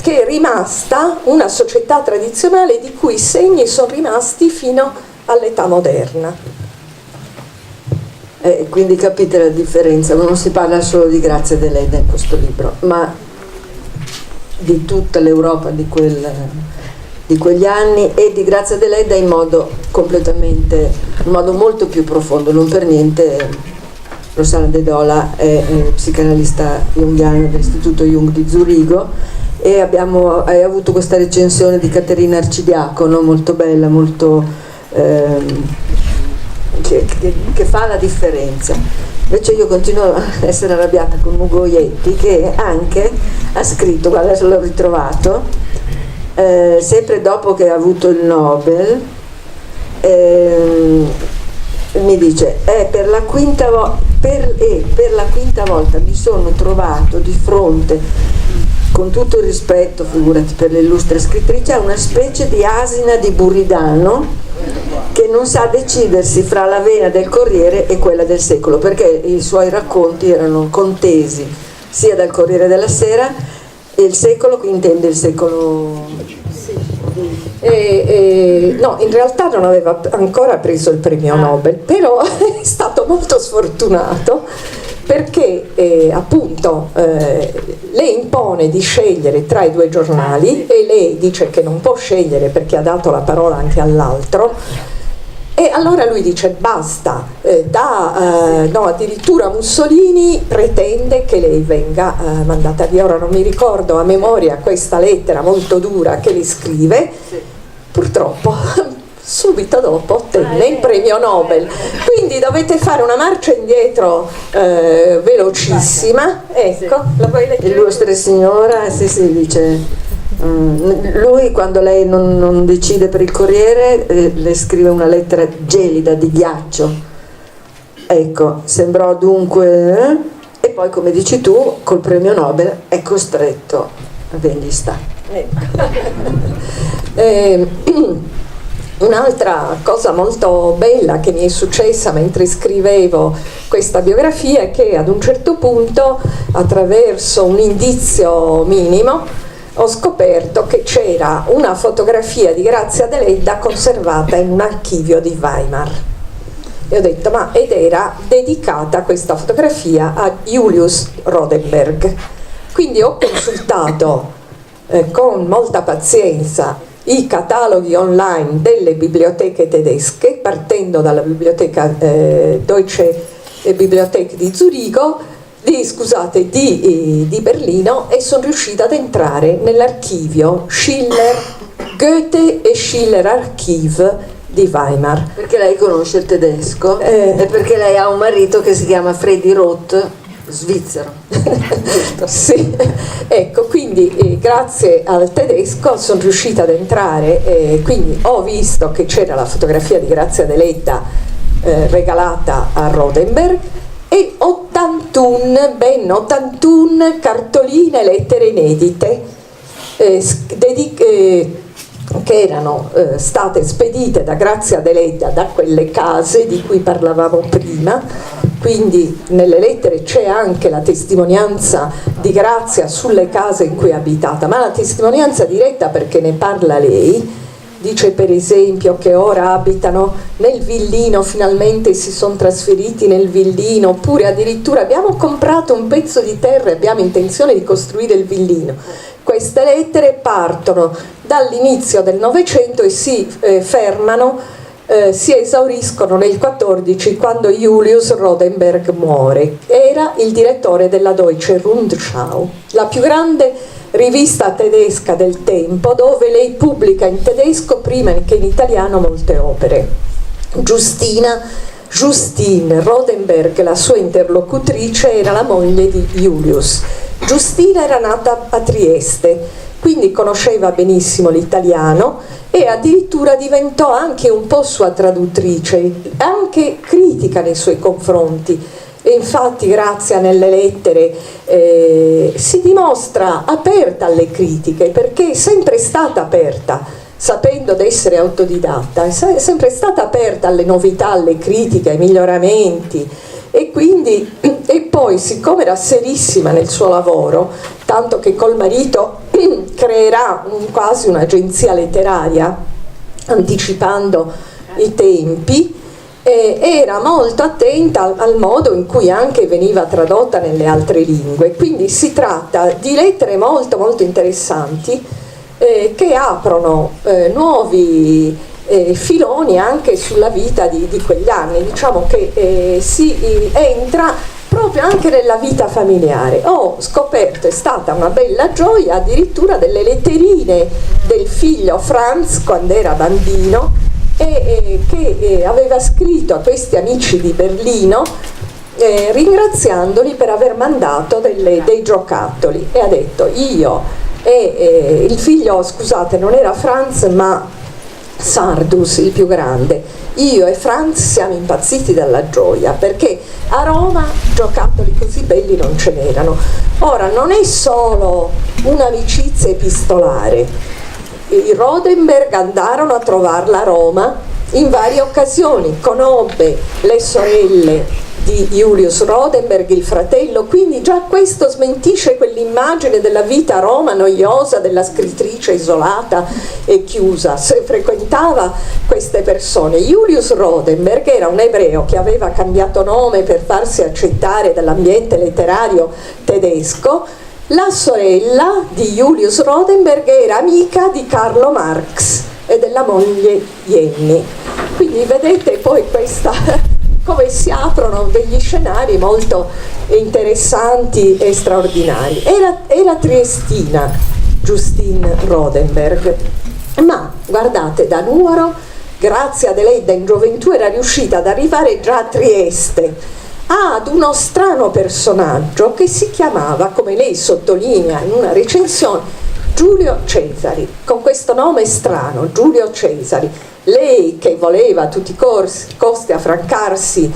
che è rimasta una società tradizionale di cui i segni sono rimasti fino all'età moderna. Quindi capite la differenza, non si parla solo di Grazia Deledda in questo libro, ma di tutta l'Europa di quegli anni e di Grazia Deledda in modo molto più profondo. Non per niente Rossana De Dola è psicanalista junghiana dell'Istituto Jung di Zurigo, e hai avuto questa recensione di Caterina Arcidiacono molto bella, molto che fa la differenza. Invece io continuo a essere arrabbiata con Ugo Ietti, che anche ha scritto, guarda, adesso l'ho ritrovato, sempre dopo che ha avuto il Nobel, mi dice: per la quinta volta, per la quinta volta mi sono trovato di fronte, con tutto il rispetto, figurati, per l'illustre scrittrice, a una specie di asina di Buridano che non sa decidersi fra la vena del Corriere e quella del Secolo, perché i suoi racconti erano contesi sia dal Corriere della Sera, e il Secolo, qui intende il Secolo... No, in realtà non aveva ancora preso il premio Nobel, però è stato molto sfortunato perché appunto le impone di scegliere tra i due giornali e lei dice che non può scegliere perché ha dato la parola anche all'altro. E allora lui dice basta, no, addirittura Mussolini pretende che lei venga mandata via. Ora non mi ricordo a memoria questa lettera molto dura che le scrive, purtroppo subito dopo ottenne il premio Nobel, quindi dovete fare una marcia indietro velocissima. Ecco, la vuoi leggere? Illustre signora, sì, dice... lui quando lei non decide per il Corriere le scrive una lettera gelida di ghiaccio, ecco, sembrò dunque e poi, come dici tu, col premio Nobel è costretto a dirgli sta. Un'altra cosa molto bella che mi è successa mentre scrivevo questa biografia è che ad un certo punto, attraverso un indizio minimo, ho scoperto che c'era una fotografia di Grazia Deledda conservata in un archivio di Weimar. E ho detto, ed era dedicata questa fotografia a Julius Rodenberg. Quindi ho consultato con molta pazienza i cataloghi online delle biblioteche tedesche, partendo dalla biblioteca Deutsche Bibliothek di Zurigo, di Berlino, e sono riuscita ad entrare nell'archivio Schiller, Goethe e Schiller Archiv di Weimar. Perché lei conosce il tedesco e perché lei ha un marito che si chiama Freddy Roth, svizzero. Sì, ecco, quindi grazie al tedesco sono riuscita ad entrare, quindi ho visto che c'era la fotografia di Grazia Deledda regalata a Rodenberg, e ben 81 cartoline e lettere inedite che erano state spedite da Grazia Deledda da quelle case di cui parlavamo prima. Quindi nelle lettere c'è anche la testimonianza di Grazia sulle case in cui è abitata, ma la testimonianza diretta perché ne parla lei. Dice per esempio che ora abitano nel villino, finalmente si sono trasferiti nel villino, oppure addirittura abbiamo comprato un pezzo di terra e abbiamo intenzione di costruire il villino. Queste lettere partono dall'inizio del Novecento e si fermano, si esauriscono nel 14, quando Julius Rodenberg muore. Era il direttore della Deutsche Rundschau, la più grande rivista tedesca del tempo, dove lei pubblica in tedesco prima che in italiano molte opere. Justine Rodenberg, la sua interlocutrice, era la moglie di Julius. Giustina era nata a Trieste, quindi conosceva benissimo l'italiano e addirittura diventò anche un po' sua traduttrice, anche critica nei suoi confronti. E infatti Grazia nelle lettere si dimostra aperta alle critiche, perché è sempre stata aperta, sapendo di essere autodidatta, è sempre stata aperta alle novità, alle critiche, ai miglioramenti, e quindi, e poi siccome era serissima nel suo lavoro, tanto che col marito creerà quasi un'agenzia letteraria anticipando i tempi, era molto attenta al modo in cui anche veniva tradotta nelle altre lingue. Quindi si tratta di lettere molto molto interessanti che aprono nuovi filoni anche sulla vita di quegli anni. Diciamo che si entra proprio anche nella vita familiare. Ho scoperto, è stata una bella gioia, addirittura delle letterine del figlio Franz quando era bambino, che aveva scritto a questi amici di Berlino ringraziandoli per aver mandato dei giocattoli, e ha detto io e il figlio, scusate, non era Franz ma Sardus, il più grande. Io e Franz siamo impazziti dalla gioia, perché a Roma giocattoli così belli non ce n'erano. Ora, non è solo un'amicizia epistolare. I Rodenberg andarono a trovarla a Roma in varie occasioni, conobbe le sorelle di Julius Rodenberg, il fratello, quindi già questo smentisce quell'immagine della vita a Roma noiosa, della scrittrice isolata e chiusa. Se frequentava queste persone. Julius Rodenberg era un ebreo che aveva cambiato nome per farsi accettare dall'ambiente letterario tedesco. La sorella di Julius Rodenberg era amica di Carlo Marx e della moglie Jenny. Quindi vedete poi questa come si aprono degli scenari molto interessanti e straordinari. Era triestina Justine Rodenberg, ma guardate, da Nuoro, grazie ad Adelaide in gioventù, era riuscita ad arrivare già a Trieste, ad uno strano personaggio che si chiamava, come lei sottolinea in una recensione, Giulio Cesari. Con questo nome strano, Giulio Cesari, lei che voleva a tutti i costi affrancarsi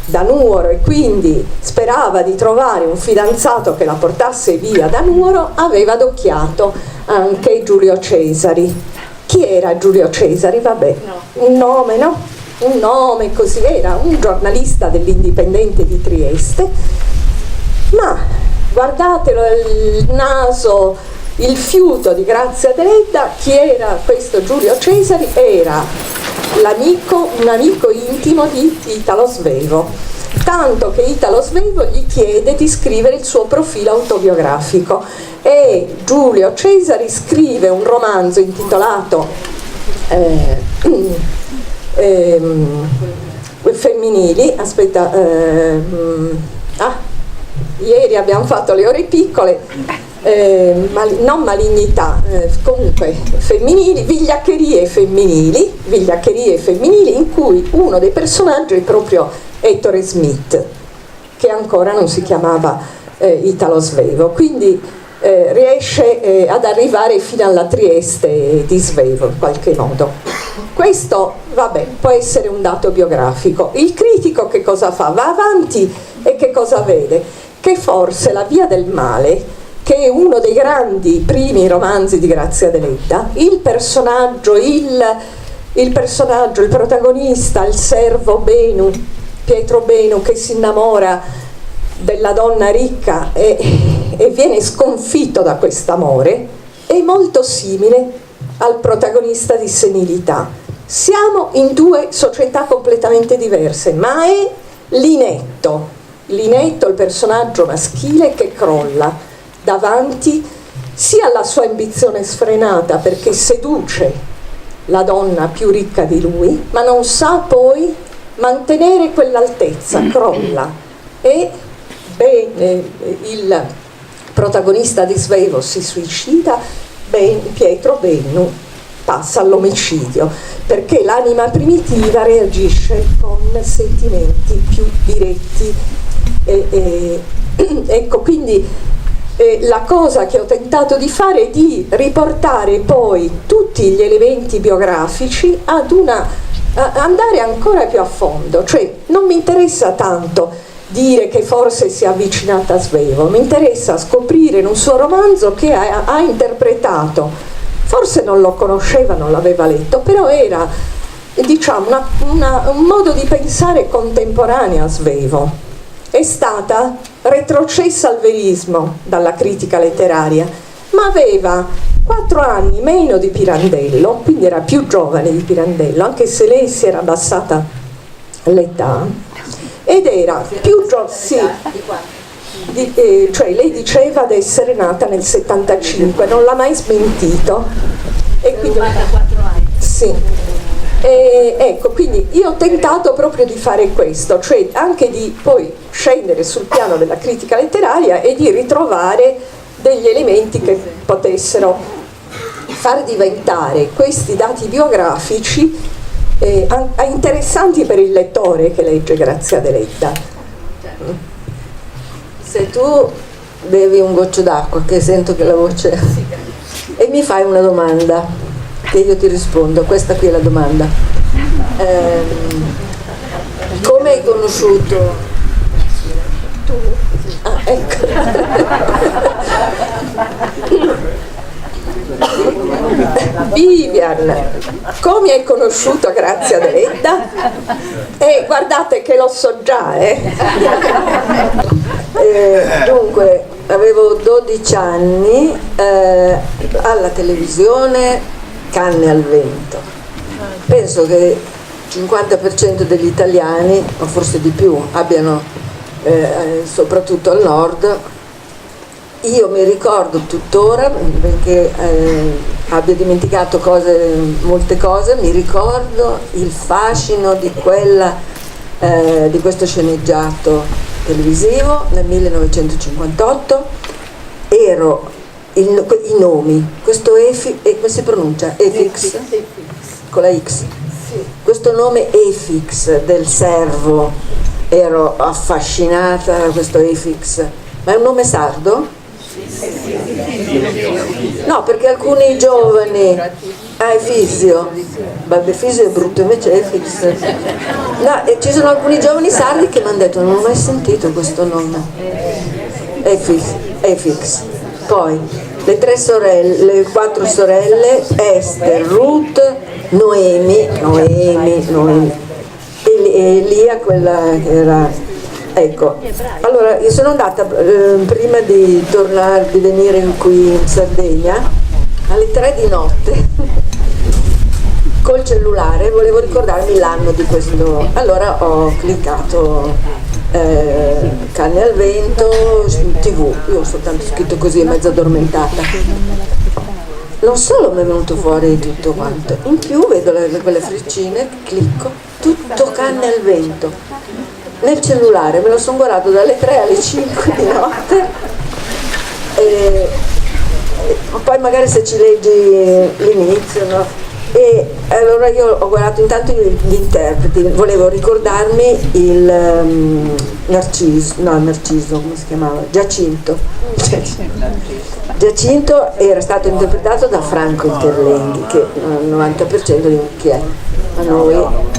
da Nuoro e quindi sperava di trovare un fidanzato che la portasse via da Nuoro, aveva adocchiato anche Giulio Cesari. Chi era Giulio Cesari? Vabbè, un nome, no? Un nome così, era un giornalista dell'Indipendente di Trieste, ma guardatelo, il naso, il fiuto di Grazia Deledda. Chi era questo Giulio Cesari? Era un amico intimo di Italo Svevo, tanto che Italo Svevo gli chiede di scrivere il suo profilo autobiografico e Giulio Cesari scrive un romanzo intitolato Femminili. Ieri abbiamo fatto le ore piccole. Non malignità, comunque femminili, vigliaccherie femminili, in cui uno dei personaggi è proprio Ettore Smith, che ancora non si chiamava Italo Svevo, quindi riesce ad arrivare fino alla Trieste di Svevo in qualche modo. Questo, vabbè, può essere un dato biografico. Il critico che cosa fa? Va avanti e che cosa vede? Che forse La via del male, che è uno dei grandi primi romanzi di Grazia Deledda, il protagonista, il servo Benu, Pietro Benu, che si innamora della donna ricca e viene sconfitto da quest'amore, è molto simile al protagonista di Senilità. Siamo in due società completamente diverse, ma è Linetto, il personaggio maschile, che crolla davanti sia alla sua ambizione sfrenata, perché seduce la donna più ricca di lui, ma non sa poi mantenere quell'altezza, crolla. E il protagonista di Svevo si suicida, Pietro Bennu passa all'omicidio, perché l'anima primitiva reagisce con sentimenti più diretti. Ecco, quindi la cosa che ho tentato di fare è di riportare poi tutti gli elementi biografici ad andare ancora più a fondo. Cioè, non mi interessa tanto dire che forse si è avvicinata a Svevo, mi interessa scoprire in un suo romanzo che ha interpretato, forse non lo conosceva, non l'aveva letto, però era, diciamo, un modo di pensare contemporaneo a Svevo. È stata retrocessa al verismo dalla critica letteraria, ma aveva 4 anni meno di Pirandello, quindi era più giovane di Pirandello, anche se lei si era abbassata l'età, ed era più giovane, sì, cioè lei diceva di essere nata nel 75, non l'ha mai smentito. E quindi, 94 anni. Sì. Ecco, quindi io ho tentato proprio di fare questo, cioè anche di poi scendere sul piano della critica letteraria e di ritrovare degli elementi che potessero far diventare questi dati biografici interessanti per il lettore che legge Grazia Deledda. Se tu bevi un goccio d'acqua, che sento che la voce, e mi fai una domanda, che io ti rispondo, questa qui è la domanda. Come hai conosciuto? Tu? Ah, ecco. Vivian, come hai conosciuto Grazia Deledda? Guardate che lo so già, Dunque, avevo 12 anni, alla televisione Canne al vento. Penso che il 50% degli italiani, o forse di più, abbiano, soprattutto al nord, io mi ricordo tuttora, benché abbia dimenticato molte cose, mi ricordo il fascino di questo sceneggiato televisivo nel 1958. Ero i nomi, questo come si pronuncia? Efix? Con la X? Sì. Questo nome Efix del servo, ero affascinata da questo Efix. Ma è un nome sardo? No, perché alcuni giovani Fisio, vabbè, Fisio è brutto, invece è Efix. No, e ci sono alcuni giovani sardi che mi hanno detto non ho mai sentito questo nome. Efix. Poi le 4 sorelle, Esther, Ruth, Noemi e Lia, quella che era. Ecco, allora io sono andata prima di venire qui in Sardegna alle 3 di notte col cellulare, volevo ricordarmi l'anno di questo, allora ho cliccato Canne al vento, TV, io ho soltanto scritto così, mezza addormentata. Non solo mi è venuto fuori tutto quanto, in più vedo quelle freccine, clicco, tutto Canne al vento. Nel cellulare me lo sono guardato dalle 3 alle 5 di notte e poi magari se ci leggi l'inizio, no? E allora io ho guardato intanto gli interpreti, volevo ricordarmi il Narciso, come si chiamava? Giacinto era stato interpretato da Franco Interlenghi, che il 90% di chi è a noi.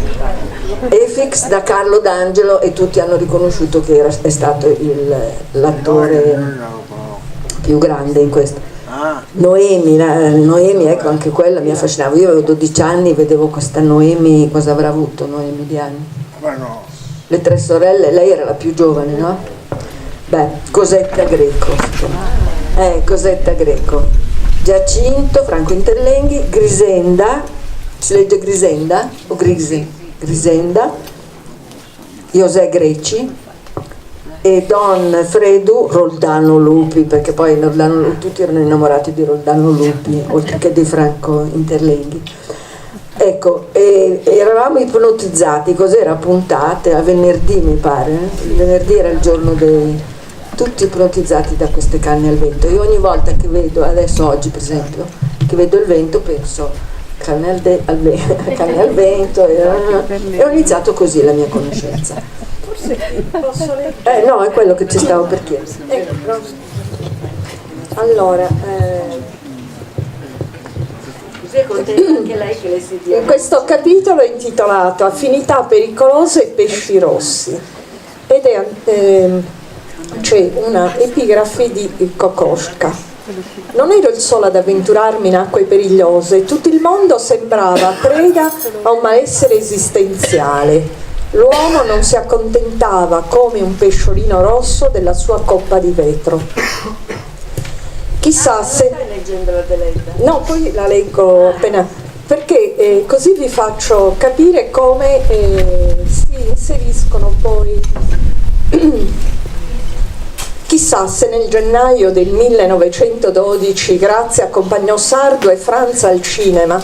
Efix da Carlo D'Angelo, e tutti hanno riconosciuto che è stato l'attore più grande in questo. Noemi, ecco, anche quella mi affascinava. Io avevo 12 anni, vedevo questa Noemi, cosa avrà avuto Noemi di anni? Le 3 sorelle, lei era la più giovane, no? Beh, Cosetta Greco, Cosetta Greco, Giacinto, Franco Interlenghi, Grisenda, si legge Grisenda o Grisenda, José Greci e Don Fredu Roldano Lupi, perché poi tutti erano innamorati di Roldano Lupi oltre che di Franco Interlenghi. Ecco, e eravamo ipnotizzati, cos'era? Puntate a venerdì mi pare, il venerdì era il giorno tutti ipnotizzati da queste canne al vento. Io ogni volta che vedo, adesso oggi per esempio, che vedo il vento penso canne al vento, e ho iniziato così la mia conoscenza. Forse posso leggere? No, è quello che ci stavo per chiedere. Allora, così è contenta anche lei che le si dia. in questo capitolo è intitolato Affinità pericolose e pesci rossi, ed c'è una epigrafe di Kokoschka. Non ero il solo ad avventurarmi in acque perigliose, tutto il mondo sembrava preda a un malessere esistenziale. L'uomo non si accontentava come un pesciolino rosso della sua coppa di vetro. Chissà se... Stai leggendo la Deledda? No, poi la leggo appena, perché così vi faccio capire come si inseriscono poi... Chissà se nel gennaio del 1912 Grazia accompagnò Sardo e Franza al cinema,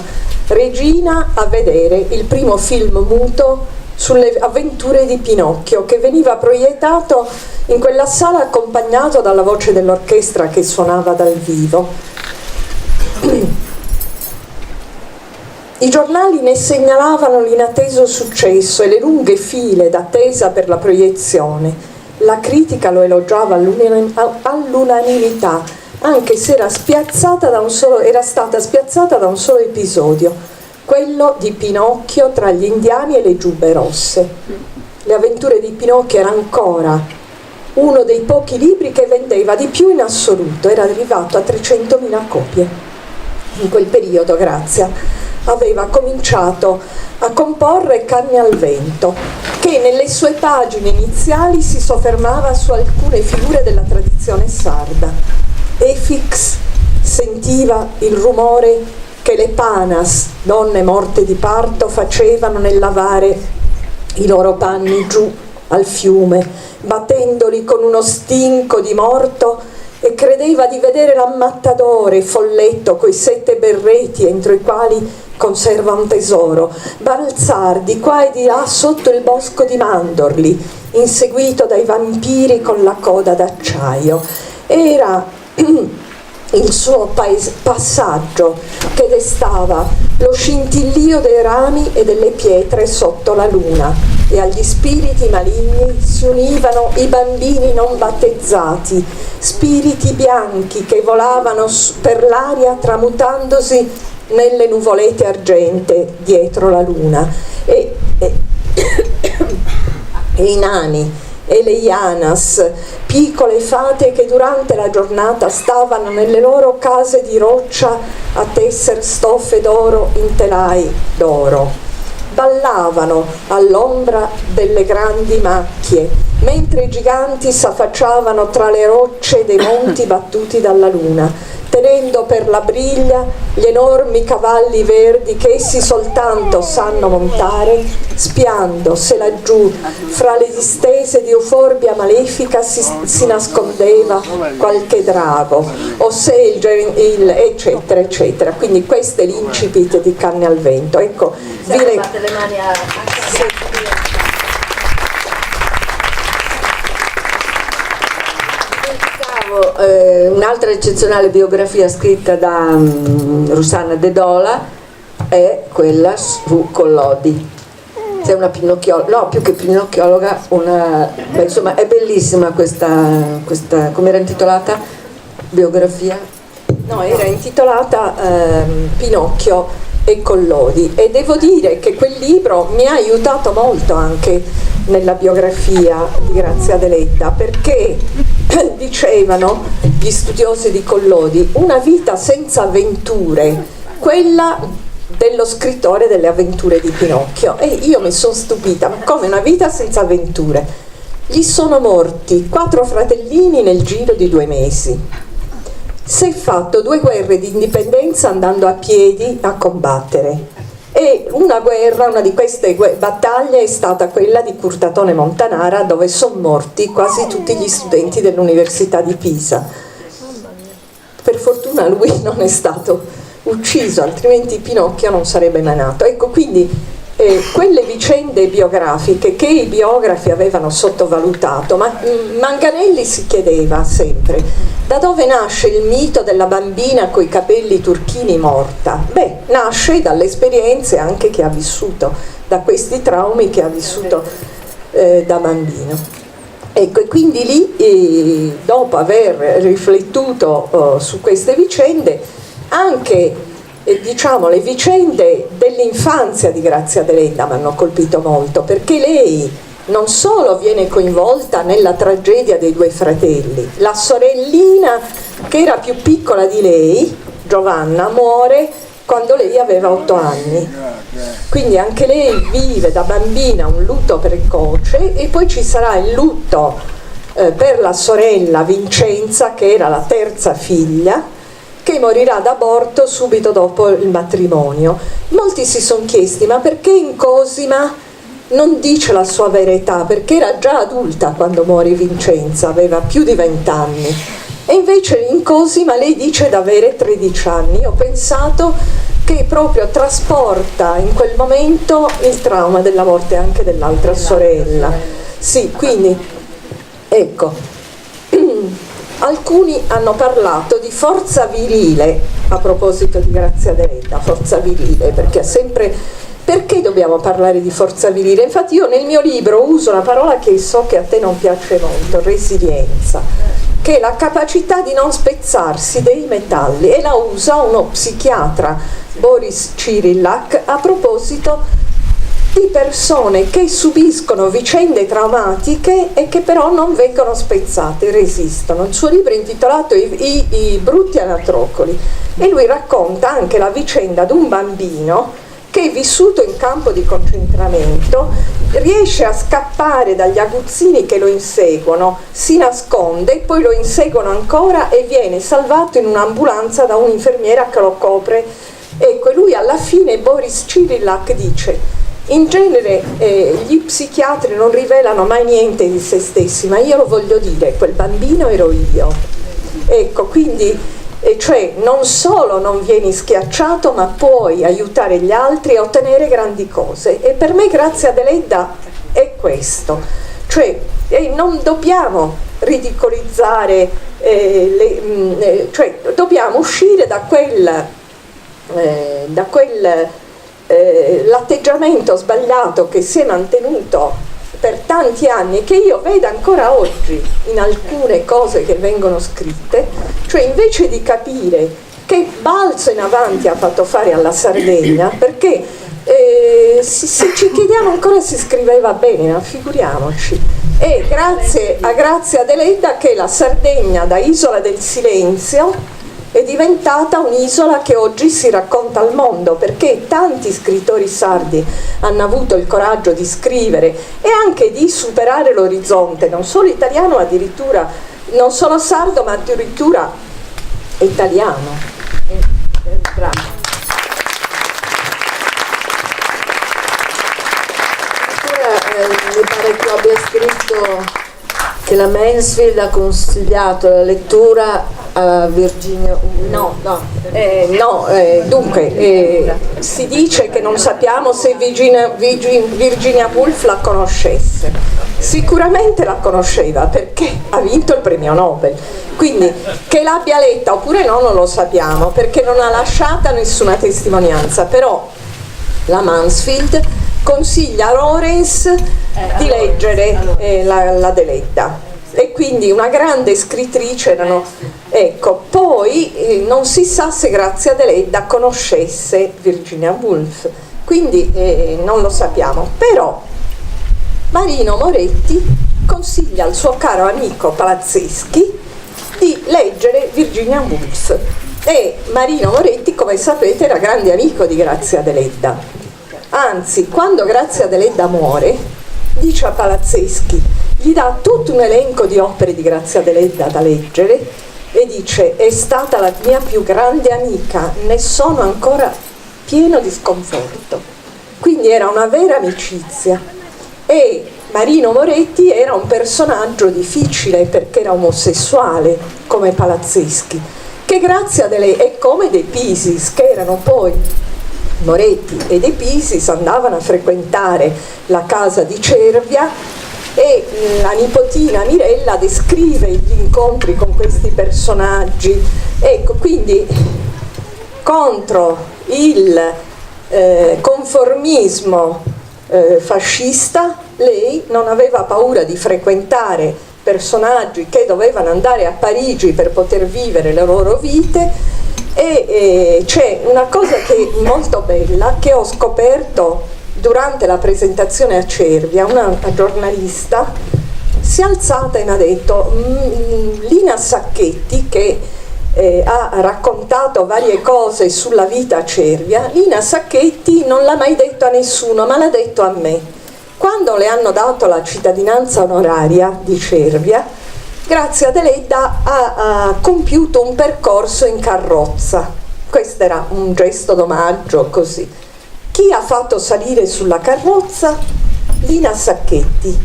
Regina a vedere il primo film muto sulle avventure di Pinocchio, che veniva proiettato in quella sala accompagnato dalla voce dell'orchestra che suonava dal vivo. I giornali ne segnalavano l'inatteso successo e le lunghe file d'attesa per la proiezione. La critica lo elogiava all'unanimità, anche se era stata spiazzata da un solo episodio, quello di Pinocchio tra gli indiani e le giubbe rosse. Le avventure di Pinocchio era ancora uno dei pochi libri che vendeva di più in assoluto, era arrivato a 300.000 copie. In quel periodo Grazia aveva cominciato a comporre Canne al vento, che nelle sue pagine iniziali si soffermava su alcune figure della tradizione sarda. Efix sentiva il rumore che le panas, donne morte di parto, facevano nel lavare i loro panni giù al fiume, battendoli con uno stinco di morto, e credeva di vedere l'ammattadore folletto coi 7 berretti entro i quali conserva un tesoro, balzar di qua e di là sotto il bosco di mandorli, inseguito dai vampiri con la coda d'acciaio. Era il suo passaggio che destava lo scintillio dei rami e delle pietre sotto la luna, e agli spiriti maligni si univano i bambini non battezzati, spiriti bianchi che volavano per l'aria tramutandosi nelle nuvolette argente dietro la luna, e i nani e le ianas, piccole fate che durante la giornata stavano nelle loro case di roccia a tesser stoffe d'oro in telai d'oro. Ballavano all'ombra delle grandi macchie, mentre i giganti s'affacciavano tra le rocce dei monti battuti dalla luna, tenendo per la briglia gli enormi cavalli verdi che essi soltanto sanno montare, spiando se laggiù fra le distese di euforbia malefica si nascondeva qualche drago, o se il eccetera eccetera. Quindi questo è l'incipit di Canne al vento. Ecco, fate le mani a... Un'altra eccezionale biografia scritta da Rossana De Dola è quella su Collodi. Sei una pinocchiologa, no, più che pinocchiologa, insomma è bellissima questa come era intitolata? Biografia? No, era intitolata Pinocchio e Collodi, e devo dire che quel libro mi ha aiutato molto anche nella biografia di Grazia Deledda, perché dicevano gli studiosi di Collodi una vita senza avventure, quella dello scrittore delle avventure di Pinocchio. E io mi sono stupita, ma come una vita senza avventure? Gli sono morti 4 fratellini nel giro di 2 mesi. Si è fatto 2 guerre di indipendenza andando a piedi a combattere, e una di queste battaglie è stata quella di Curtatone Montanara, dove sono morti quasi tutti gli studenti dell'Università di Pisa. Per fortuna lui non è stato ucciso, altrimenti Pinocchio non sarebbe mai nato. Ecco, quindi quelle vicende biografiche che i biografi avevano sottovalutato, ma Manganelli si chiedeva sempre: da dove nasce il mito della bambina coi capelli turchini morta? Beh, nasce dalle esperienze anche che ha vissuto, da questi traumi che ha vissuto da bambino. Ecco, e quindi lì, dopo aver riflettuto su queste vicende, anche diciamo le vicende dell'infanzia di Grazia Deledda mi hanno colpito molto, perché lei non solo viene coinvolta nella tragedia dei 2 fratelli, la sorellina che era più piccola di lei, Giovanna, muore quando lei aveva 8 anni, quindi anche lei vive da bambina un lutto precoce, e poi ci sarà il lutto per la sorella Vincenza, che era la terza figlia, che morirà d'aborto subito dopo il matrimonio. Molti si sono chiesti: ma perché in Cosima non dice la sua vera età? Perché era già adulta quando morì Vincenza, aveva più di 20 anni, e invece in Cosima lei dice di avere 13 anni. Io ho pensato che proprio trasporta in quel momento il trauma della morte anche dell'altra sorella. Sì, quindi ecco, alcuni hanno parlato di forza virile a proposito di Grazia Deledda, forza virile, perché dobbiamo parlare di forza virile? Infatti io nel mio libro uso una parola che so che a te non piace molto, resilienza, che è la capacità di non spezzarsi dei metalli, e la usa uno psichiatra, Boris Cyrillak, a proposito di persone che subiscono vicende traumatiche e che però non vengono spezzate, resistono. Il suo libro è intitolato I brutti anatrocoli, e lui racconta anche la vicenda di un bambino che è vissuto in campo di concentramento, riesce a scappare dagli aguzzini che lo inseguono, si nasconde, poi lo inseguono ancora e viene salvato in un'ambulanza da un'infermiera che lo copre. Ecco, lui alla fine, Boris Cyrillak, dice: in genere gli psichiatri non rivelano mai niente di se stessi, ma io lo voglio dire, quel bambino ero io. Ecco, quindi cioè non solo non vieni schiacciato, ma puoi aiutare gli altri a ottenere grandi cose. E per me Grazia Deledda è questo, cioè non dobbiamo ridicolizzare, cioè dobbiamo uscire da l'atteggiamento sbagliato che si è mantenuto per tanti anni, che io vedo ancora oggi in alcune cose che vengono scritte, cioè invece di capire che balzo in avanti ha fatto fare alla Sardegna, perché ci chiediamo ancora se si scriveva bene, ma figuriamoci. E grazie a Grazia Deledda che la Sardegna, da isola del silenzio, è diventata un'isola che oggi si racconta al mondo, perché tanti scrittori sardi hanno avuto il coraggio di scrivere e anche di superare l'orizzonte, non solo italiano, addirittura non solo sardo, ma addirittura italiano. Bravo. Mi pare che abbia scritto che la Mansfield ha consigliato la lettura a Virginia Woolf. Dunque si dice che non sappiamo se Virginia Woolf la conoscesse. Sicuramente la conosceva, perché ha vinto il premio Nobel, quindi che l'abbia letta oppure no non lo sappiamo, perché non ha lasciata nessuna testimonianza. Però la Mansfield consiglia a Lawrence di leggere la Deledda, e quindi una grande scrittrice erano. Ecco, poi non si sa se Grazia Deledda conoscesse Virginia Woolf, quindi non lo sappiamo. Però Marino Moretti consiglia al suo caro amico Palazzeschi di leggere Virginia Woolf, e Marino Moretti, come sapete, era grande amico di Grazia Deledda. Anzi, quando Grazia Deledda muore, dice a Palazzeschi, gli dà tutto un elenco di opere di Grazia Deledda da leggere e dice: è stata la mia più grande amica, ne sono ancora pieno di sconforto. Quindi era una vera amicizia. E Marino Moretti era un personaggio difficile, perché era omosessuale come Palazzeschi, che Grazia Deledda, e come De Pisis, che erano poi Moretti e De Pisis andavano a frequentare la casa di Cervia, e la nipotina Mirella descrive gli incontri con questi personaggi. Ecco, quindi contro il conformismo fascista, lei non aveva paura di frequentare personaggi che dovevano andare a Parigi per poter vivere le loro vite. E c'è una cosa che è molto bella, che ho scoperto durante la presentazione a Cervia. Una giornalista si è alzata e mi ha detto: Lina Sacchetti, che ha raccontato varie cose sulla vita a Cervia, Lina Sacchetti non l'ha mai detto a nessuno, ma l'ha detto a me. Quando le hanno dato la cittadinanza onoraria di Cervia, Grazia Deledda ha compiuto un percorso in carrozza. Questo era un gesto d'omaggio, così. Chi ha fatto salire sulla carrozza? Lina Sacchetti.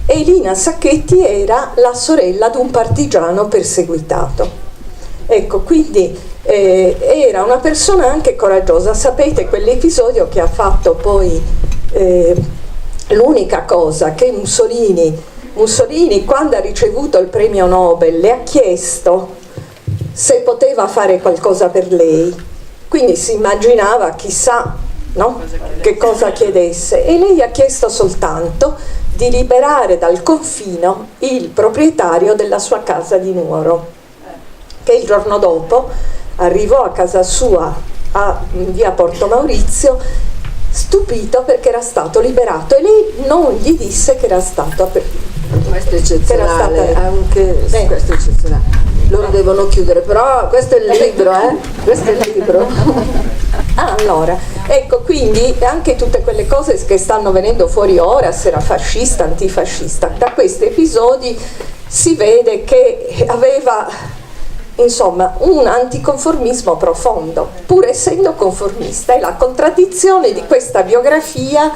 E Lina Sacchetti era la sorella di un partigiano perseguitato. Ecco, quindi era una persona anche coraggiosa. Sapete quell'episodio che ha fatto poi l'unica cosa che Mussolini, quando ha ricevuto il premio Nobel, le ha chiesto se poteva fare qualcosa per lei. Quindi si immaginava, chissà, no? Che cosa chiedesse. E lei ha chiesto soltanto di liberare dal confino il proprietario della sua casa di Nuoro, che il giorno dopo arrivò a casa sua in via Porto Maurizio stupito perché era stato liberato, e lei non gli disse che era stato questo è eccezionale, anche questo è eccezionale. Loro devono chiudere, però questo è il libro, questo è il libro. Allora, ecco, quindi anche tutte quelle cose che stanno venendo fuori ora, se era fascista, antifascista, da questi episodi si vede che aveva, insomma, un anticonformismo profondo, pur essendo conformista. È la contraddizione di questa biografia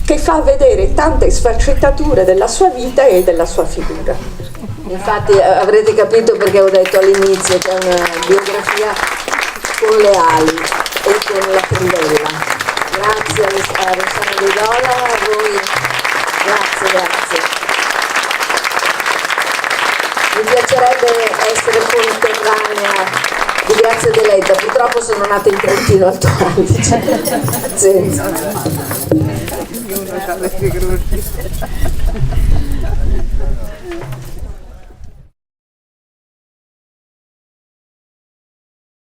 che fa vedere tante sfaccettature della sua vita e della sua figura. Infatti avrete capito perché ho detto all'inizio che è una biografia con le ali e con la candela. Grazie a Rossana De Dola, a voi, grazie. Mi piacerebbe essere contemporanea di Grazia Deledda, purtroppo sono nata in Trentino Alto Adige. Pazienza.